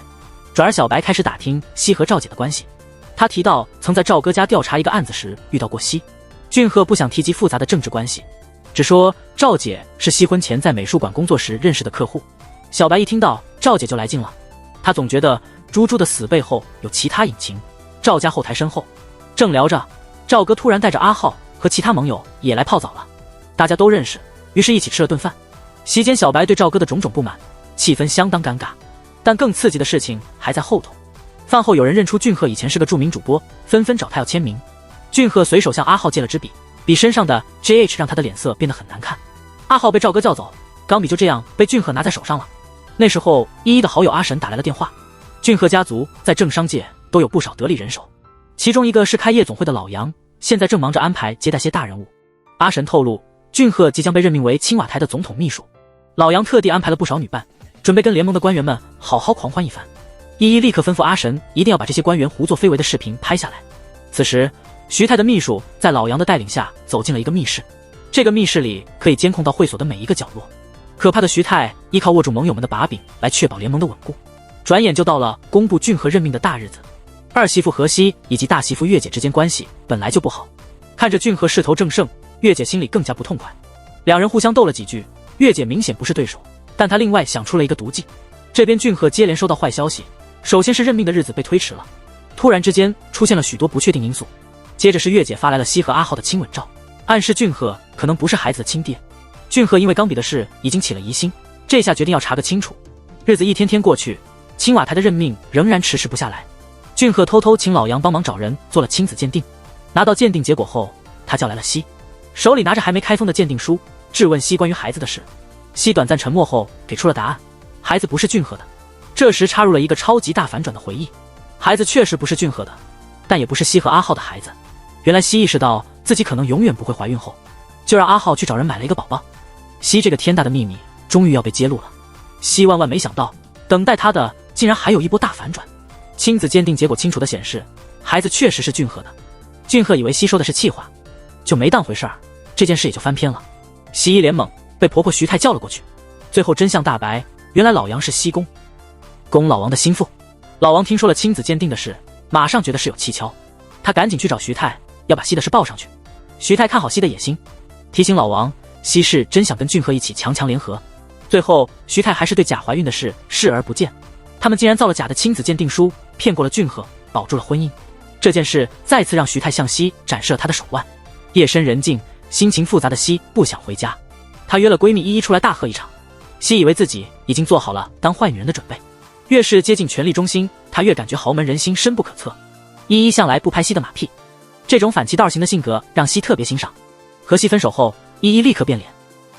Speaker 1: 转而小白开始打听西和赵姐的关系，他提到曾在赵哥家调查一个案子时遇到过西。俊赫不想提及复杂的政治关系，只说赵姐是西婚前在美术馆工作时认识的客户。小白一听到赵姐就来劲了，他总觉得猪猪的死背后有其他隐情。赵家后台深厚，正聊着，赵哥突然带着阿浩和其他盟友也来泡澡了，大家都认识，于是一起吃了顿饭。席间小白对赵哥的种种不满，气氛相当尴尬。但更刺激的事情还在后头。饭后有人认出俊赫以前是个著名主播，纷纷找他要签名。俊赫随手向阿浩借了支笔，笔身上的 JH 让他的脸色变得很难看。阿浩被赵哥叫走，钢笔就这样被俊赫拿在手上了。那时候依依的好友阿神打来了电话，俊赫家族在政商界都有不少得力人手，其中一个是开夜总会的老杨，现在正忙着安排接待些大人物。阿神透露，俊赫即将被任命为青瓦台的总统秘书，老杨特地安排了不少女伴，准备跟联盟的官员们好好狂欢一番。依依立刻吩咐阿神一定要把这些官员胡作非为的视频拍下来。此时徐泰的秘书在老杨的带领下走进了一个密室，这个密室里可以监控到会所的每一个角落。可怕的徐泰依靠握住盟友们的把柄来确保联盟的稳固。转眼就到了公布俊赫任命的大日子，二媳妇荷西以及大媳妇月姐之间关系本来就不好，看着俊赫势头正盛，月姐心里更加不痛快。两人互相斗了几句，月姐明显不是对手，但她另外想出了一个毒计。这边俊赫接连收到坏消息，首先是任命的日子被推迟了，突然之间出现了许多不确定因素，接着是月姐发来了西和阿浩的亲吻照，暗示俊赫可能不是孩子的亲爹。俊赫因为钢笔的事已经起了疑心，这下决定要查个清楚。日子一天天过去，青瓦台的任命仍然迟迟不下来。俊赫偷偷请老杨帮忙找人做了亲子鉴定，拿到鉴定结果后，他叫来了西，手里拿着还没开封的鉴定书，质问西关于孩子的事。西短暂沉默后给出了答案，孩子不是俊赫的。这时插入了一个超级大反转的回忆，孩子确实不是俊赫的，但也不是西和阿浩的孩子。原来西意识到自己可能永远不会怀孕后，就让阿浩去找人买了一个宝宝。西这个天大的秘密终于要被揭露了，西万万没想到，等待他的竟然还有一波大反转。亲子鉴定结果清楚地显示，孩子确实是俊赫的。俊赫以为西说的是气话，就没当回事儿，这件事也就翻篇了。西一脸懵，被婆婆徐太叫了过去。最后真相大白，原来老杨是西公老王的心腹。老王听说了亲子鉴定的事，马上觉得是有蹊跷，他赶紧去找徐太，要把西的事报上去。徐太看好西的野心，提醒老王，西是真想跟俊赫一起强联合。最后徐太还是对假怀孕的事视而不见，他们竟然造了假的亲子鉴定书，骗过了俊赫，保住了婚姻。这件事再次让徐太向西展示了他的手腕。夜深人静，心情复杂的西不想回家，她约了闺蜜依依出来大喝一场。西以为自己已经做好了当坏女人的准备，越是接近权力中心，她越感觉豪门人心深不可测。依依向来不拍西的马屁，这种反其道而行的性格让西特别欣赏。和西分手后，依依立刻变脸，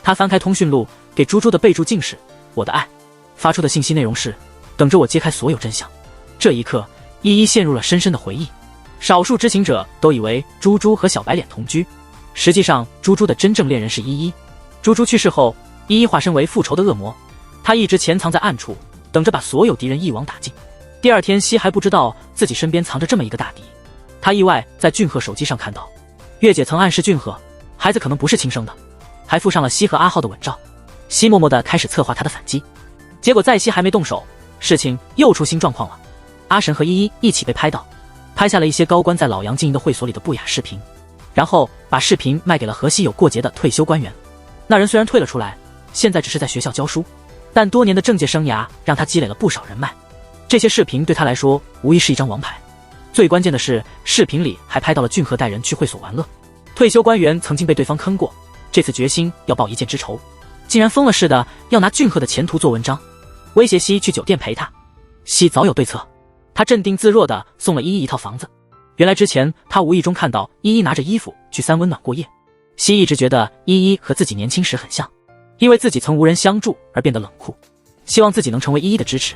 Speaker 1: 她翻开通讯录，给猪猪的备注竟是我的爱，发出的信息内容是等着我揭开所有真相。这一刻，依依陷入了深深的回忆。少数知情者都以为猪猪和小白脸同居，实际上猪猪的真正恋人是依依。猪猪去世后，依依化身为复仇的恶魔，她一直潜藏在暗处，等着把所有敌人一网打尽。第二天，西还不知道自己身边藏着这么一个大敌。她意外在俊赫手机上看到，月姐曾暗示俊赫孩子可能不是亲生的，还附上了西和阿浩的吻照。西默默地开始策划他的反击，结果在西还没动手，事情又出新状况了。阿神和依依一起被拍到，拍下了一些高官在老杨经营的会所里的不雅视频，然后把视频卖给了和西有过节的退休官员。那人虽然退了出来，现在只是在学校教书，但多年的政界生涯让他积累了不少人脉。这些视频对他来说无疑是一张王牌。最关键的是，视频里还拍到了俊赫带人去会所玩乐。退休官员曾经被对方坑过，这次决心要报一箭之仇，竟然疯了似的要拿俊赫的前途做文章，威胁西去酒店陪他。西早有对策，他镇定自若地送了依依一套房子。原来之前他无意中看到依依拿着衣服去三温暖过夜，西一直觉得依依和自己年轻时很像，因为自己曾无人相助而变得冷酷，希望自己能成为依依的支持。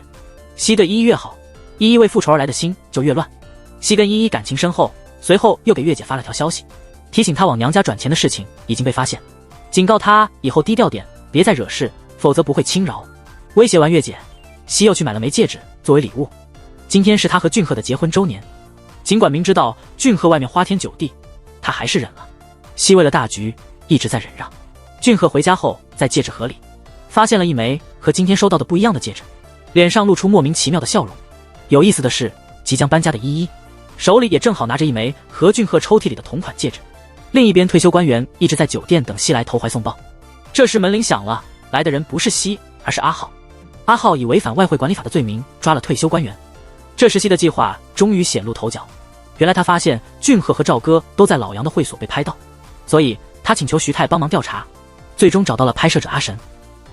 Speaker 1: 西对依依越好，依依为复仇而来的心就越乱。西跟依依感情深厚，随后又给月姐发了条消息，提醒她往娘家转钱的事情已经被发现，警告她以后低调点，别再惹事，否则不会轻饶。威胁完月姐，西又去买了枚戒指作为礼物。今天是他和俊赫的结婚周年，尽管明知道俊赫外面花天酒地，他还是忍了。西为了大局一直在忍让。俊赫回家后，在戒指盒里发现了一枚和今天收到的不一样的戒指，脸上露出莫名其妙的笑容。有意思的是，即将搬家的依依手里也正好拿着一枚和俊赫抽屉里的同款戒指。另一边，退休官员一直在酒店等西来投怀送抱。这时门铃响了，来的人不是西，而是阿浩。阿浩以违反外汇管理法的罪名抓了退休官员。这时西的计划终于显露头角，原来他发现俊赫和赵哥都在老杨的会所被拍到，所以他请求徐太帮忙调查，最终找到了拍摄者阿神。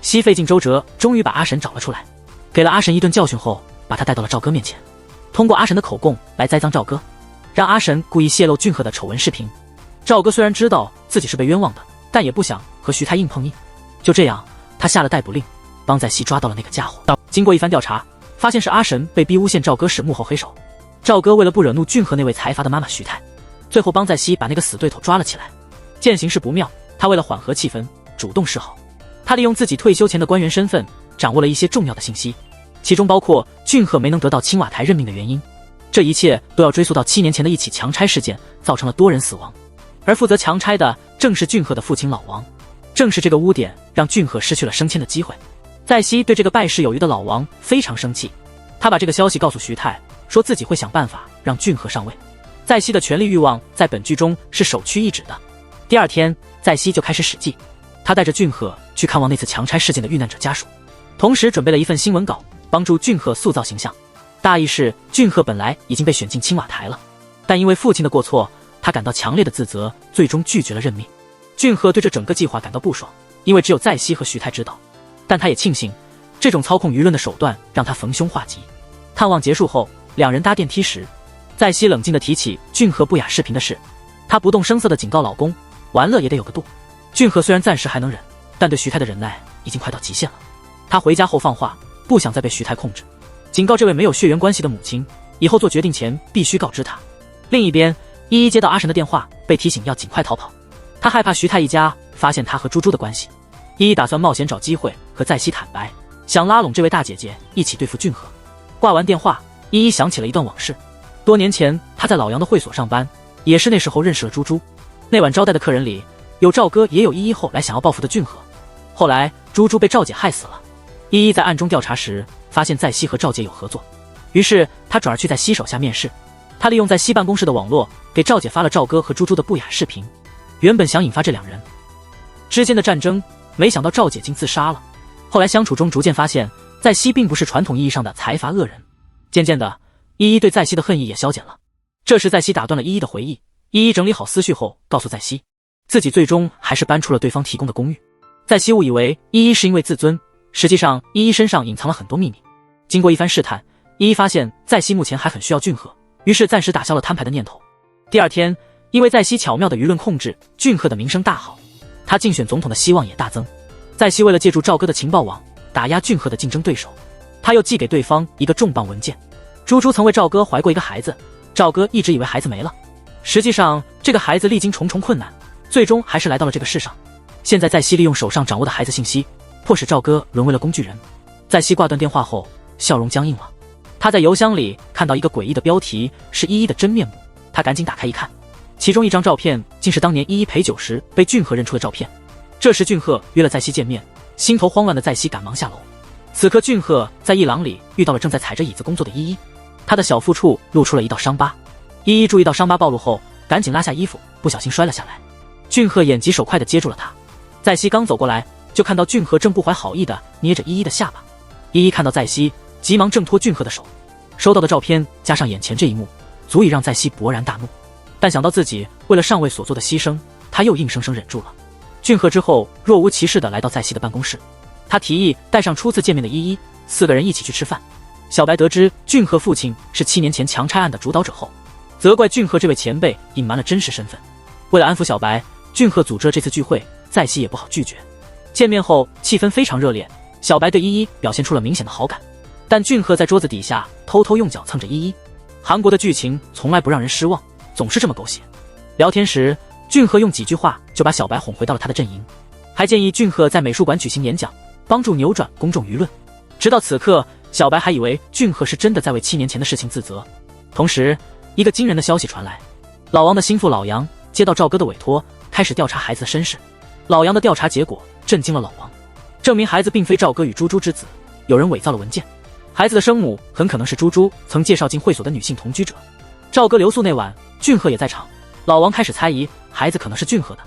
Speaker 1: 西费尽周折，终于把阿神找了出来，给了阿神一顿教训后，把他带到了赵哥面前，通过阿神的口供来栽赃赵哥，让阿神故意泄露俊赫的丑闻视频。赵哥虽然知道自己是被冤枉的，但也不想和徐太硬碰硬。就这样，他下了逮捕令，帮在西抓到了那个家伙。经过一番调查，发现是阿神被逼诬陷赵哥是幕后黑手。赵哥为了不惹怒俊赫那位财阀的妈妈徐太，最后帮在西把那个死对头抓了起来。见形势不妙，他为了缓和气氛，主动示好。他利用自己退休前的官员身份，掌握了一些重要的信息，其中包括俊赫没能得到青瓦台任命的原因。这一切都要追溯到7年前的一起强拆事件，造成了多人死亡。而负责强拆的正是俊赫的父亲老王。正是这个污点让俊赫失去了升迁的机会。在西对这个败事有余的老王非常生气，他把这个消息告诉徐太，说自己会想办法让俊赫上位。在西的权力欲望在本剧中是首屈一指的。第二天，在西就开始使计，他带着俊赫去看望那次强拆事件的遇难者家属，同时准备了一份新闻稿，帮助俊赫塑造形象。大意是，俊赫本来已经被选进青瓦台了，但因为父亲的过错，他感到强烈的自责，最终拒绝了任命。俊赫对这整个计划感到不爽，因为只有在西和徐太知道，但他也庆幸这种操控舆论的手段让他逢凶化吉。探望结束后，两人搭电梯时，在西冷静地提起俊赫不雅视频的事，他不动声色地警告老公，玩乐也得有个度。俊赫虽然暂时还能忍，但对徐太的忍耐已经快到极限了。他回家后放话，不想再被徐太控制，警告这位没有血缘关系的母亲，以后做决定前必须告知他。另一边，依依接到阿神的电话，被提醒要尽快逃跑。他害怕徐太一家发现他和猪猪的关系，依依打算冒险找机会和在西坦白，想拉拢这位大姐姐一起对付俊赫。挂完电话，依依想起了一段往事。多年前，她在老杨的会所上班，也是那时候认识了猪猪。那晚招待的客人里，有赵哥，也有依依后来想要报复的俊赫。后来，猪猪被赵姐害死了。依依在暗中调查时，发现在西和赵姐有合作，于是她转而去在西手下面试。她利用在西办公室的网络，给赵姐发了赵哥和猪猪的不雅视频，原本想引发这两人之间的战争，没想到赵姐竟自杀了。后来相处中逐渐发现，在西并不是传统意义上的财阀恶人。渐渐的，依依对在西的恨意也消减了。这时在西打断了依依的回忆，依依整理好思绪后，告诉在西，自己最终还是搬出了对方提供的公寓。在西误以为依依是因为自尊，实际上依依身上隐藏了很多秘密。经过一番试探，依依发现在西目前还很需要俊赫，于是暂时打消了摊牌的念头。第二天，因为在西巧妙的舆论控制，俊赫的名声大好，他竞选总统的希望也大增。在西为了借助赵哥的情报网打压俊赫的竞争对手，他又寄给对方一个重磅文件。猪猪曾为赵哥怀过一个孩子，赵哥一直以为孩子没了，实际上这个孩子历经重重困难，最终还是来到了这个世上。现在在西利用手上掌握的孩子信息，迫使赵哥沦为了工具人。在西挂断电话后，笑容僵硬了。他在邮箱里看到一个诡异的标题，是依依的真面目。他赶紧打开一看，其中一张照片竟是当年依依陪酒时被俊赫认出的照片。这时俊赫约了在西见面，心头慌乱的在西赶忙下楼。此刻俊赫在一廊里遇到了正在踩着椅子工作的依依，他的小腹处露出了一道伤疤。依依注意到伤疤暴露后，赶紧拉下衣服，不小心摔了下来。俊赫眼疾手快地接住了他。在西刚走过来，就看到俊赫正不怀好意地捏着依依的下巴。依依看到在西，急忙挣脱俊赫的手。收到的照片加上眼前这一幕，足以让在西勃然大怒。但想到自己为了上位所做的牺牲，他又硬生生忍住了。俊赫之后若无其事地来到在西的办公室，他提议带上初次见面的依依，4个人一起去吃饭。小白得知俊赫父亲是7年前强拆案的主导者后，责怪俊赫这位前辈隐瞒了真实身份。为了安抚小白，俊赫组织了这次聚会，在西也不好拒绝。见面后气氛非常热烈，小白对依依表现出了明显的好感，但俊赫在桌子底下偷偷用脚蹭着依依。韩国的剧情从来不让人失望，总是这么狗血。聊天时，俊赫用几句话就把小白哄回到了他的阵营，还建议俊赫在美术馆举行演讲，帮助扭转公众舆论。直到此刻，小白还以为俊赫是真的在为7年前的事情自责。同时，一个惊人的消息传来，老王的心腹老杨接到赵哥的委托，开始调查孩子的身世。老杨的调查结果震惊了老王，证明孩子并非赵哥与猪猪之子，有人伪造了文件。孩子的生母很可能是猪猪曾介绍进会所的女性同居者。赵哥留宿那晚，俊赫也在场。老王开始猜疑孩子可能是俊赫的，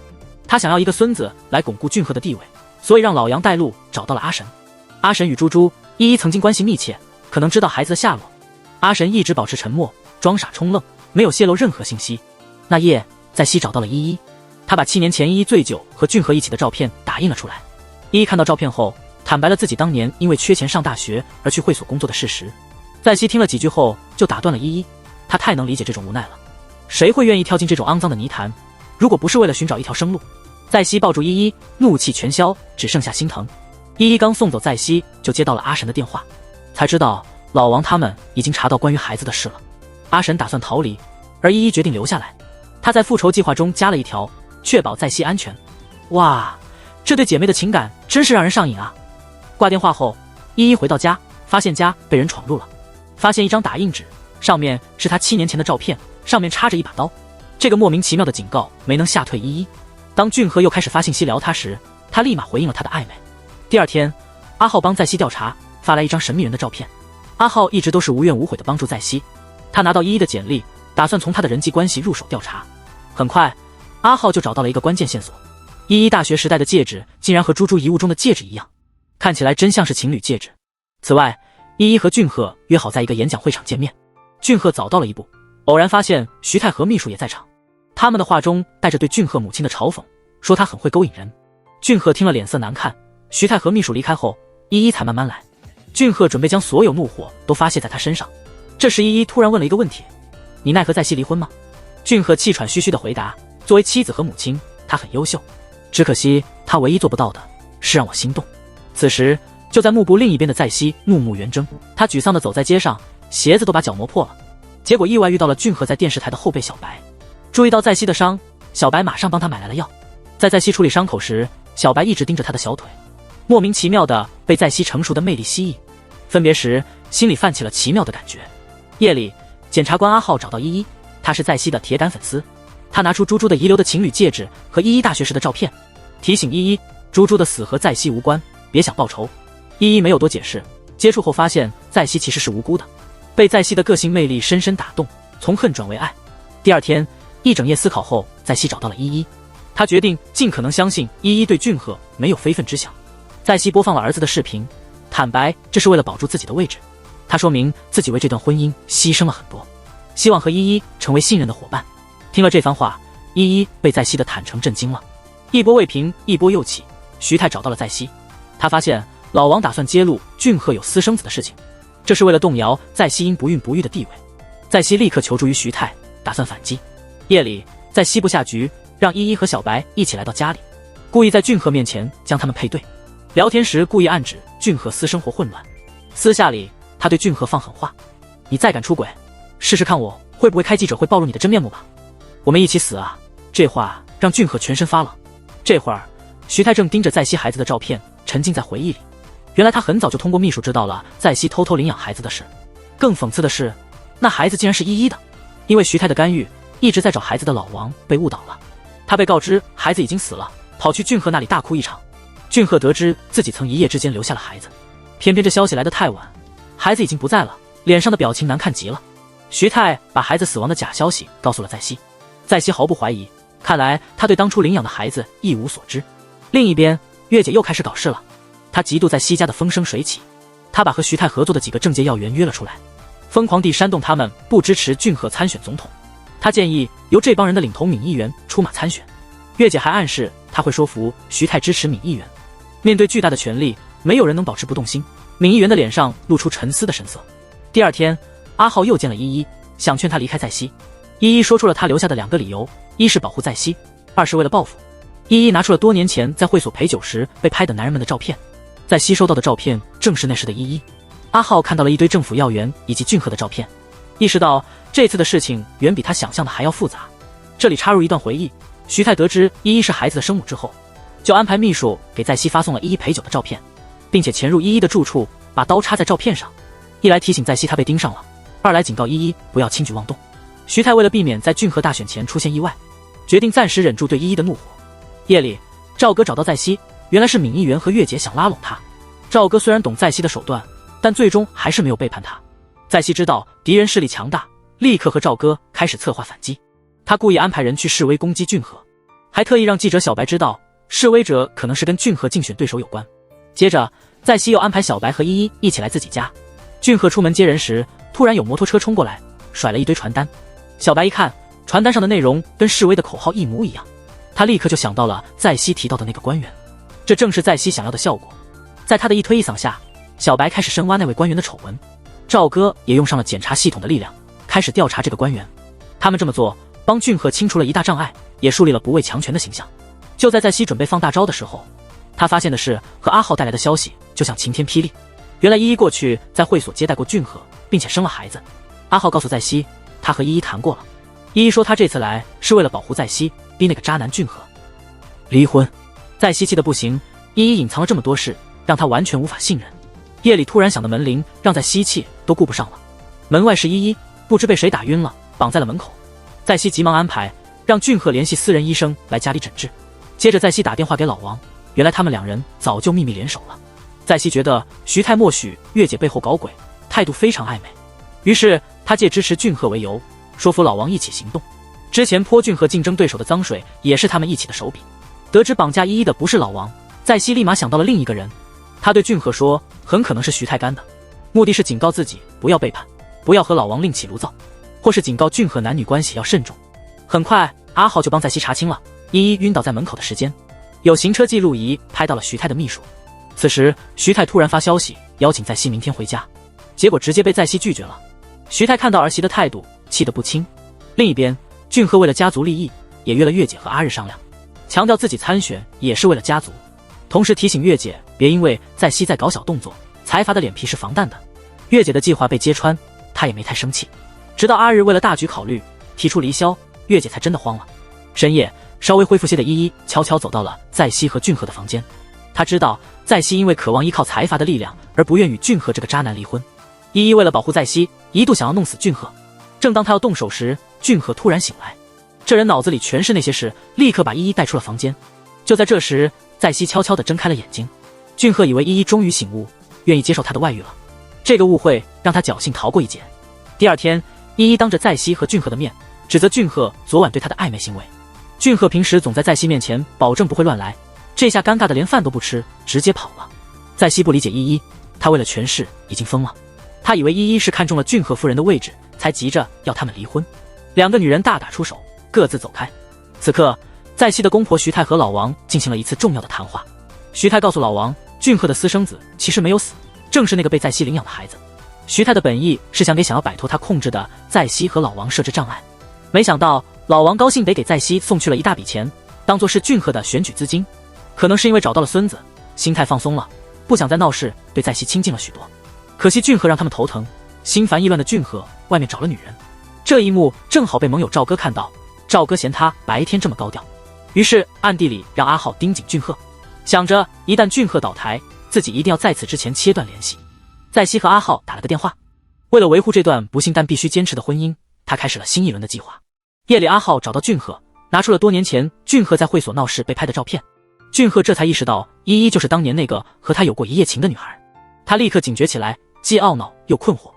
Speaker 1: 他想要一个孙子来巩固俊赫的地位，所以让老杨带路找到了阿神。阿神与猪猪、依依曾经关系密切，可能知道孩子的下落。阿神一直保持沉默，装傻充愣，没有泄露任何信息。那夜，在西找到了依依，他把7年前依依醉酒和俊赫一起的照片打印了出来。依依看到照片后，坦白了自己当年因为缺钱上大学而去会所工作的事实。在西听了几句后，就打断了依依，他太能理解这种无奈了。谁会愿意跳进这种肮脏的泥潭？如果不是为了寻找一条生路。在西抱住依依，怒气全消，只剩下心疼。依依刚送走在西，就接到了阿神的电话，才知道老王他们已经查到关于孩子的事了。阿神打算逃离，而依依决定留下来。他在复仇计划中加了一条，确保在西安全。哇，这对姐妹的情感真是让人上瘾啊！挂电话后，依依回到家，发现家被人闯入了，发现一张打印纸，上面是他7年前的照片，上面插着一把刀。这个莫名其妙的警告没能吓退依依。当俊赫又开始发信息聊他时，他立马回应了他的暧昧。第二天，阿浩帮在西调查，发来一张神秘人的照片。阿浩一直都是无怨无悔的帮助在西，他拿到依依的简历，打算从他的人际关系入手调查。很快，阿浩就找到了一个关键线索，依依大学时代的戒指竟然和猪猪遗物中的戒指一样，看起来真像是情侣戒指。此外，依依和俊赫约好在一个演讲会场见面。俊赫早到了一步，偶然发现徐太和秘书也在场，他们的话中带着对俊赫母亲的嘲讽，说他很会勾引人。俊赫听了脸色难看。徐太和秘书离开后，依依才慢慢来。俊赫准备将所有怒火都发泄在他身上，这时依依突然问了一个问题：你奈何在西离婚吗？俊赫气喘吁吁地回答：作为妻子和母亲，她很优秀，只可惜她唯一做不到的是让我心动。此时就在幕布另一边的在西怒目圆睁，他沮丧地走在街上，鞋子都把脚磨破了。结果意外遇到了俊赫在电视台的后辈小白。注意到在西的伤，小白马上帮他买来了药。在西处理伤口时，小白一直盯着他的小腿，莫名其妙的被在西成熟的魅力吸引。分别时，心里泛起了奇妙的感觉。夜里，检察官阿浩找到依依，他是在熙的铁杆粉丝。他拿出猪猪的遗留的情侣戒指和依依大学时的照片，提醒依依，猪猪的死和在熙无关，别想报仇。依依没有多解释，接触后发现在熙其实是无辜的，被在熙的个性魅力深深打动，从恨转为爱。第二天，一整夜思考后，在熙找到了依依，他决定尽可能相信依依对俊赫没有非分之想。在熙播放了儿子的视频，坦白这是为了保住自己的位置，他说明自己为这段婚姻牺牲了很多，希望和依依成为信任的伙伴。听了这番话，依依被在熙的坦诚震惊了。一波未平，一波又起，徐泰找到了在熙，他发现老王打算揭露俊赫有私生子的事情，这是为了动摇在熙因不孕不育的地位。在熙立刻求助于徐泰，打算反击。夜里，在熙不下局，让依依和小白一起来到家里，故意在俊赫面前将他们配对。聊天时故意暗指俊赫私生活混乱，私下里他对俊赫放狠话：你再敢出轨，试试看我会不会开记者会暴露你的真面目吧，我们一起死啊。这话让俊赫全身发冷。这会儿徐泰正盯着在熙孩子的照片，沉浸在回忆里。原来他很早就通过秘书知道了在熙偷偷领养孩子的事，更讽刺的是，那孩子竟然是依依的。因为徐泰的干预，一直在找孩子的老王被误导了，他被告知孩子已经死了，跑去俊赫那里大哭一场。俊赫得知自己曾一夜之间留下了孩子，偏偏这消息来得太晚，孩子已经不在了，脸上的表情难看极了。徐泰把孩子死亡的假消息告诉了在熙，在熙毫不怀疑，看来他对当初领养的孩子一无所知。另一边，月姐又开始搞事了，她嫉妒在熙家的风生水起，她把和徐泰合作的几个政界要员约了出来，疯狂地煽动他们不支持俊赫参选总统。她建议由这帮人的领头闵议员出马参选，月姐还暗示她会说服徐泰支持闵议员。面对巨大的权力，没有人能保持不动心。闵议员的脸上露出沉思的神色。第二天，阿浩又见了依依，想劝她离开在熙。依依说出了她留下的2个理由：一是保护在熙，二是为了报复。依依拿出了多年前在会所陪酒时被拍的男人们的照片，在熙收到的照片正是那时的依依。阿浩看到了一堆政府要员以及俊赫的照片，意识到这次的事情远比他想象的还要复杂。这里插入一段回忆：徐泰得知依依是孩子的生母之后，就安排秘书给在熙发送了依依陪酒的照片，并且潜入依依的住处，把刀插在照片上，一来提醒在熙他被盯上了，二来警告依依不要轻举妄动。徐泰为了避免在俊赫大选前出现意外，决定暂时忍住对依依的怒火。夜里，赵哥找到在熙，原来是闵议员和月姐想拉拢他。赵哥虽然懂在熙的手段，但最终还是没有背叛他。在熙知道敌人势力强大，立刻和赵哥开始策划反击。他故意安排人去示威攻击俊赫，还特意让记者小白知道示威者可能是跟俊赫竞选对手有关。接着，在熙又安排小白和依依一起来自己家。俊赫出门接人时，突然有摩托车冲过来，甩了一堆传单。小白一看，传单上的内容跟示威的口号一模一样，他立刻就想到了在熙提到的那个官员，这正是在熙想要的效果。在他的一推一搡下，小白开始深挖那位官员的丑闻。赵哥也用上了检察系统的力量，开始调查这个官员。他们这么做，帮俊赫清除了一大障碍，也树立了不畏强权的形象。就在熙准备放大招的时候，他发现的是和阿浩带来的消息就像晴天霹雳。原来依依过去在会所接待过俊赫，并且生了孩子。阿浩告诉在熙，他和依依谈过了。依依说他这次来是为了保护在熙，逼那个渣男俊赫离婚。在熙气得不行，依依隐藏了这么多事，让他完全无法信任。夜里突然响的门铃让在熙气都顾不上了。门外是依依，不知被谁打晕了，绑在了门口。在熙急忙安排让俊赫联系私人医生来家里诊治。接着在熙打电话给老王，原来他们2人早就秘密联手了。在熙觉得徐泰默许月姐背后搞鬼，态度非常暧昧，于是他借支持俊赫为由，说服老王一起行动。之前泼俊赫竞争对手的脏水也是他们一起的手笔。得知绑架依依的不是老王，在熙立马想到了另一个人。他对俊赫说，很可能是徐泰干的，目的是警告自己不要背叛，不要和老王另起炉灶，或是警告俊赫男女关系要慎重。很快，阿浩就帮在熙查清了依依晕倒在门口的时间，有行车记录仪拍到了徐泰的秘书。此时，徐泰突然发消息邀请在熙明天回家，结果直接被在熙拒绝了。徐泰看到儿媳的态度，气得不轻。另一边，俊赫为了家族利益，也约了月姐和阿日商量，强调自己参选也是为了家族，同时提醒月姐别因为在熙在搞小动作，财阀的脸皮是防弹的。月姐的计划被揭穿，她也没太生气。直到阿日为了大局考虑，提出离销，月姐才真的慌了。深夜，稍微恢复些的依依悄悄走到了在熙和俊赫的房间。她知道在熙因为渴望依靠财阀的力量而不愿与俊赫这个渣男离婚，依依为了保护在熙，一度想要弄死俊赫。正当他要动手时，俊赫突然醒来，这人脑子里全是那些事，立刻把依依带出了房间。就在这时，在熙悄悄地睁开了眼睛。俊赫以为依依终于醒悟，愿意接受他的外遇了。这个误会让他侥幸逃过一劫。第二天，依依当着在熙和俊赫的面，指责俊赫昨晚对他的暧昧行为。俊赫平时总在在熙面前保证不会乱来，这下尴尬的连饭都不吃，直接跑了。在熙不理解依依，他为了权势已经疯了。他以为依依是看中了俊赫夫人的位置，才急着要他们离婚。两个女人大打出手，各自走开。此刻，在熙的公婆徐太和老王进行了一次重要的谈话。徐太告诉老王，俊赫的私生子其实没有死，正是那个被在熙领养的孩子。徐太的本意是想给想要摆脱他控制的在熙和老王设置障碍，没想到老王高兴得给在熙送去了一大笔钱，当作是俊赫的选举资金。可能是因为找到了孙子，心态放松了，不想再闹事，对在熙亲近了许多。可惜俊赫让他们头疼，心烦意乱的俊赫外面找了女人。这一幕正好被盟友赵哥看到，赵哥嫌他白天这么高调，于是暗地里让阿浩盯紧俊赫，想着一旦俊赫倒台，自己一定要在此之前切断联系。在熙和阿浩打了个电话，为了维护这段不幸但必须坚持的婚姻，他开始了新一轮的计划。夜里，阿浩找到俊赫，拿出了多年前俊赫在会所闹事被拍的照片。俊赫这才意识到依依就是当年那个和他有过一夜情的女孩，他立刻警觉起来，既懊恼又困惑。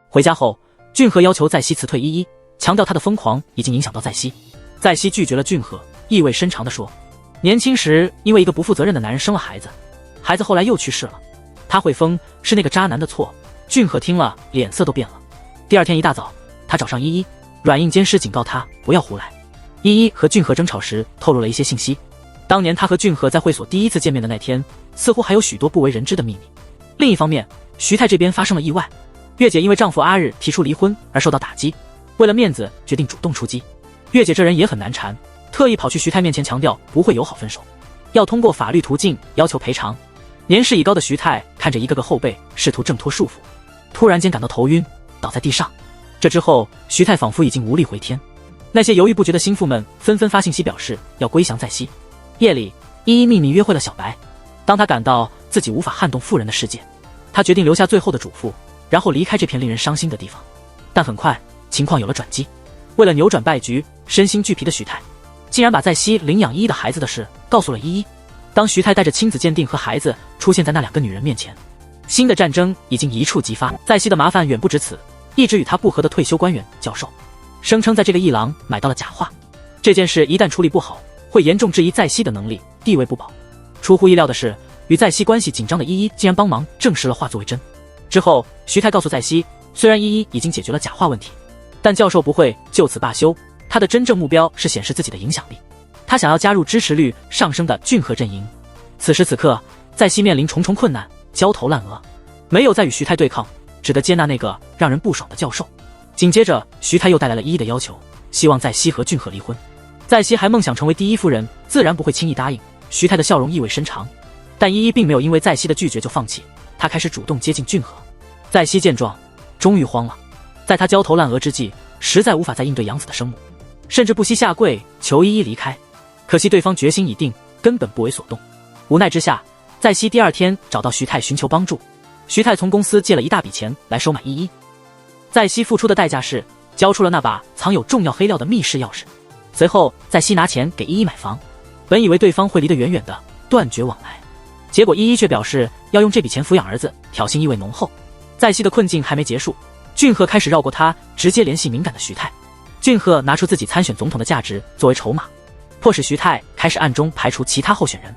Speaker 1: 回家后，俊赫要求在熙辞退依依，强调他的疯狂已经影响到在熙。在熙拒绝了俊赫，意味深长地说，年轻时因为一个不负责任的男人生了孩子，孩子后来又去世了，他会疯是那个渣男的错。俊赫听了脸色都变了。第二天一大早，他找上依依，软硬兼施警告他不要胡来。依依和俊赫争吵时透露了一些信息，当年他和俊赫在会所第一次见面的那天，似乎还有许多不为人知的秘密。另一方面，徐太这边发生了意外，月姐因为丈夫阿日提出离婚而受到打击，为了面子决定主动出击。月姐这人也很难缠，特意跑去徐太面前强调不会友好分手，要通过法律途径要求赔偿。年事已高的徐太看着一个个后辈试图挣脱束缚，突然间感到头晕，倒在地上。这之后，徐太仿佛已经无力回天。那些犹豫不决的心腹们纷纷发信息表示要归降在熙。夜里，依依秘密约会了小白。当他感到自己无法撼动妇人的世界，他决定留下最后的嘱咐，然后离开这片令人伤心的地方。但很快，情况有了转机。为了扭转败局，身心俱疲的徐太竟然把在熙领养依依的孩子的事告诉了依依。当徐太带着亲子鉴定和孩子出现在那两个女人面前，新的战争已经一触即发。在熙的麻烦远不止此，一直与他不和的退休官员教授声称在这个一廊买到了假画，这件事一旦处理不好，会严重质疑在熙的能力，地位不保。出乎意料的是，与在熙关系紧张的依依竟然帮忙证实了画作为真。之后，徐太告诉在熙，虽然依依已经解决了假画问题，但教授不会就此罢休，他的真正目标是显示自己的影响力。他想要加入支持率上升的俊赫阵营。此时此刻，在熙面临重重困难，焦头烂额，没有再与徐太对抗，只得接纳那个让人不爽的教授。紧接着，徐太又带来了依依的要求，希望在熙和俊赫离婚。在熙还梦想成为第一夫人，自然不会轻易答应。徐太的笑容意味深长，但依依并没有因为在熙的拒绝就放弃，她开始主动接近俊赫。在熙见状，终于慌了，在他焦头烂额之际，实在无法再应对养子的生母，甚至不惜下跪求依依离开。可惜对方决心已定，根本不为所动。无奈之下，在熙第二天找到徐太寻求帮助。徐太从公司借了一大笔钱来收买依依。在熙付出的代价是交出了那把藏有重要黑料的密室钥匙。随后，在熙拿钱给依依买房，本以为对方会离得远远的，断绝往来。结果依依却表示要用这笔钱抚养儿子，挑衅意味浓厚。在熙的困境还没结束，俊赫开始绕过他，直接联系敏感的徐太。俊赫拿出自己参选总统的价值作为筹码，迫使徐太开始暗中排除其他候选人。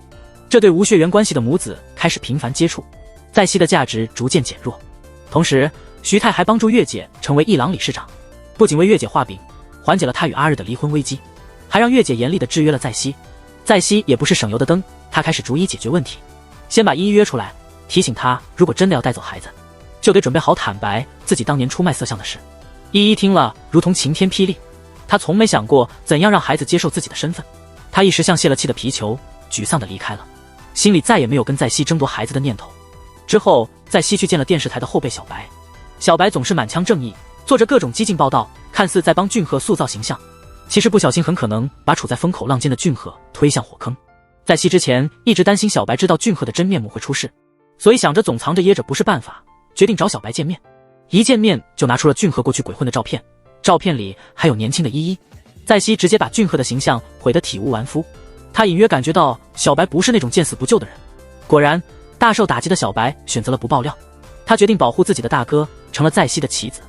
Speaker 1: 这对无血缘关系的母子开始频繁接触，在熙的价值逐渐减弱。同时，徐太还帮助月姐成为一郎理事长，不仅为月姐画饼，缓解了她与阿日的离婚危机，还让月姐严厉地制约了在熙。在熙也不是省油的灯，他开始逐一解决问题。先把依依约出来，提醒她如果真的要带走孩子，就得准备好坦白自己当年出卖色相的事。依依听了如同晴天霹雳，她从没想过怎样让孩子接受自己的身份，她一时像泄了气的皮球，沮丧地离开了，心里再也没有跟在熙争夺孩子的念头。之后，在熙去见了电视台的后辈小白。小白总是满腔正义，做着各种激进报道，看似在帮俊赫塑造形象，其实不小心很可能把处在风口浪尖的俊赫推向火坑。在熙之前一直担心小白知道俊赫的真面目会出事，所以想着总藏着掖着不是办法，决定找小白见面。一见面就拿出了俊赫过去鬼混的照片，照片里还有年轻的依依。在熙直接把俊赫的形象毁得体无完肤，他隐约感觉到小白不是那种见死不救的人。果然，大受打击的小白选择了不爆料，他决定保护自己的大哥，成了在熙的棋子。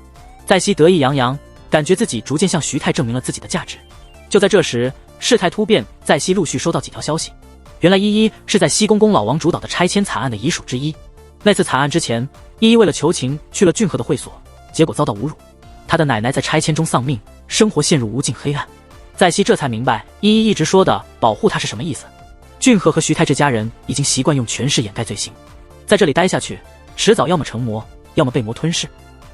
Speaker 1: 在熙得意洋洋，感觉自己逐渐向徐泰证明了自己的价值。就在这时，事态突变，在熙陆续收到几条消息，原来依依是在西公公老王主导的拆迁惨案的遗属之一。那次惨案之前，依依为了求情去了俊赫的会所，结果遭到侮辱，他的奶奶在拆迁中丧命，生活陷入无尽黑暗。在熙这才明白依依一直说的保护他是什么意思。俊赫和徐泰这家人已经习惯用权势掩盖罪行，在这里待下去，迟早要么成魔，要么被魔吞噬。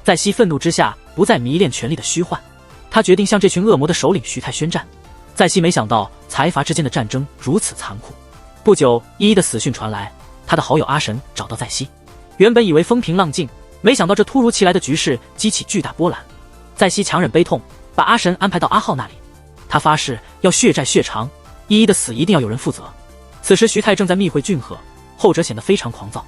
Speaker 1: 在熙愤怒之下，不再迷恋权力的虚幻，他决定向这群恶魔的首领徐泰宣战。在熙没想到财阀之间的战争如此残酷。不久，依依的死讯传来，他的好友阿神找到在熙，原本以为风平浪静，没想到这突如其来的局势激起巨大波澜。在熙强忍悲痛，把阿神安排到阿浩那里，他发誓要血债血偿，依依的死一定要有人负责。此时徐泰正在密会俊赫，后者显得非常狂躁。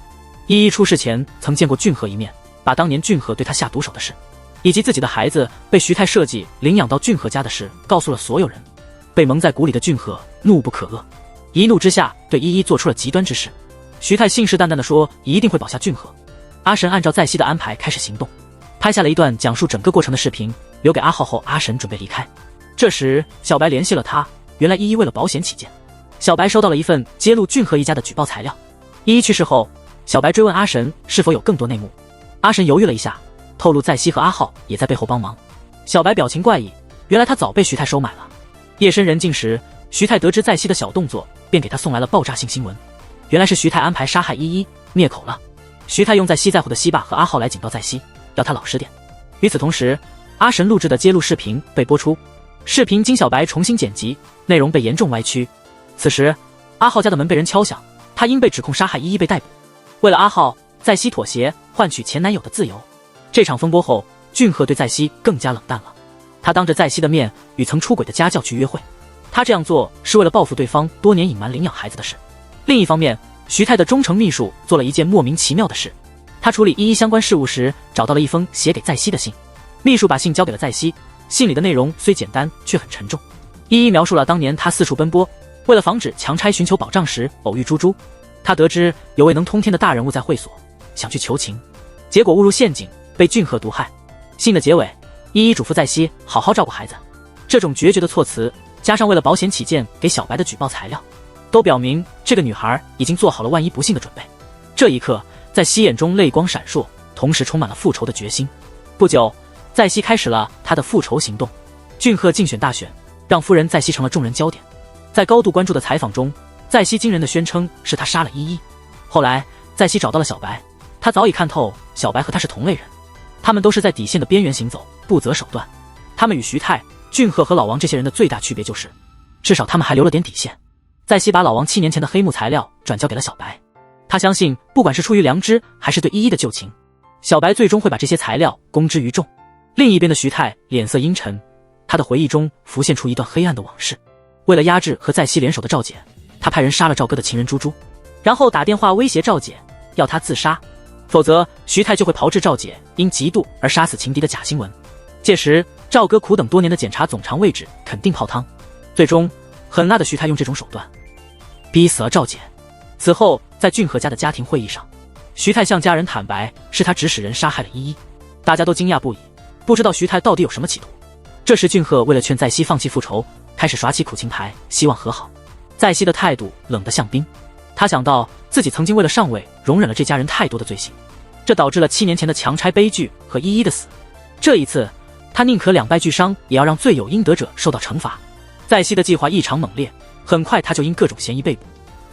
Speaker 1: 依依出事前曾见过俊赫一面，把当年俊赫对他下毒手的事，以及自己的孩子被徐泰设计领养到俊赫家的事告诉了所有人。被蒙在鼓里的俊赫怒不可遏，一怒之下对依依做出了极端之事。徐泰信誓旦旦地说一定会保下俊赫。阿神按照在熙的安排开始行动，拍下了一段讲述整个过程的视频，留给阿浩后，阿神准备离开。这时小白联系了他，原来依依为了保险起见，小白收到了一份揭露俊赫一家的举报材料。依依去世后，小白追问阿神是否有更多内幕，阿神犹豫了一下，透露在熙和阿浩也在背后帮忙。小白表情怪异，原来他早被徐泰收买了。夜深人静时，徐泰得知在熙的小动作，便给他送来了爆炸性新闻。原来是徐泰安排杀害依依，灭口了。徐泰用在熙在乎的西爸和阿浩来警告在熙，要他老实点。与此同时，阿神录制的揭露视频被播出，视频经小白重新剪辑，内容被严重歪曲。此时，阿浩家的门被人敲响，他因被指控杀害依依被逮捕。为了阿浩，在熙妥协，换取前男友的自由。这场风波后，俊赫对在熙更加冷淡了。他当着在熙的面与曾出轨的家教去约会，他这样做是为了报复对方多年隐瞒领养孩子的事。另一方面，徐泰的忠诚秘书做了一件莫名其妙的事，他处理依依相关事务时找到了一封写给在熙的信，秘书把信交给了在熙，信里的内容虽简单却很沉重。依依描述了当年他四处奔波，为了防止强拆寻求保障时偶遇猪猪，他得知有位能通天的大人物在会所，想去求情，结果误入陷阱，被俊赫毒害。信的结尾，依依嘱咐在熙好好照顾孩子。这种决绝的措辞，加上为了保险起见给小白的举报材料，都表明这个女孩已经做好了万一不幸的准备。这一刻，在熙眼中泪光闪烁，同时充满了复仇的决心。不久，在熙开始了他的复仇行动。俊赫竞选大选，让夫人在熙成了众人焦点。在高度关注的采访中，在熙惊人的宣称是他杀了依依。后来，在熙找到了小白，他早已看透小白和他是同类人，他们都是在底线的边缘行走，不择手段。他们与徐泰、俊赫和老王这些人的最大区别就是，至少他们还留了点底线。在熙把老王7年前的黑幕材料转交给了小白，他相信不管是出于良知还是对依依的旧情，小白最终会把这些材料公之于众。另一边的徐泰脸色阴沉，他的回忆中浮现出一段黑暗的往事。为了压制和在熙联手的赵姐，他派人杀了赵哥的情人猪猪，然后打电话威胁赵姐，要她自杀，否则徐泰就会炮制赵姐因嫉妒而杀死情敌的假新闻。届时赵哥苦等多年的检察总长位置肯定泡汤。最终狠辣的徐泰用这种手段逼死了赵姐。此后在俊赫家的家庭会议上，徐泰向家人坦白是他指使人杀害了依依，大家都惊讶不已，不知道徐泰到底有什么企图。这时俊赫为了劝在熙放弃复仇，开始耍起苦情牌，希望和好。在熙的态度冷得像冰，他想到自己曾经为了上位容忍了这家人太多的罪行，这导致了7年前的强拆悲剧和依依的死。这一次他宁可两败俱伤，也要让罪有应得者受到惩罚。在熙的计划异常猛烈，很快他就因各种嫌疑被捕。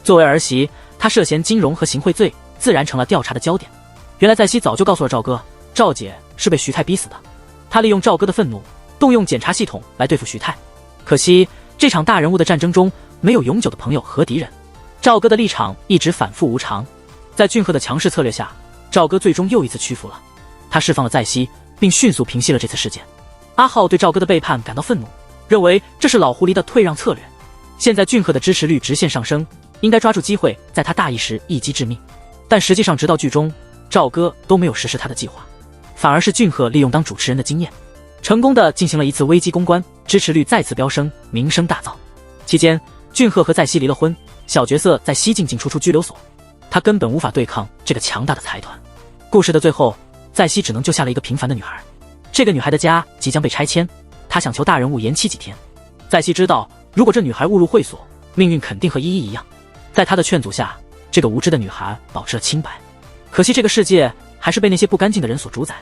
Speaker 1: 作为儿媳，他涉嫌金融和行贿罪，自然成了调查的焦点。原来在熙早就告诉了赵哥，赵姐是被徐泰逼死的。他利用赵哥的愤怒，动用检察系统来对付徐泰。可惜这场大人物的战争中，没有永久的朋友和敌人。赵哥的立场一直反复无常，在俊赫的强势策略下，赵哥最终又一次屈服了。他释放了在熙，并迅速平息了这次事件。阿浩对赵哥的背叛感到愤怒，认为这是老狐狸的退让策略。现在俊赫的支持率直线上升，应该抓住机会在他大意时一击致命。但实际上直到剧中，赵哥都没有实施他的计划。反而是俊赫利用当主持人的经验，成功的进行了一次危机公关，支持率再次飙升，名声大噪。期间，俊赫和在熙离了婚，小角色在熙进进出出拘留所，他根本无法对抗这个强大的财团。故事的最后，在熙只能救下了一个平凡的女孩。这个女孩的家即将被拆迁，她想求大人物延期几天。在熙知道，如果这女孩误入会所，命运肯定和依依一样。在他的劝阻下，这个无知的女孩保持了清白。可惜这个世界还是被那些不干净的人所主宰。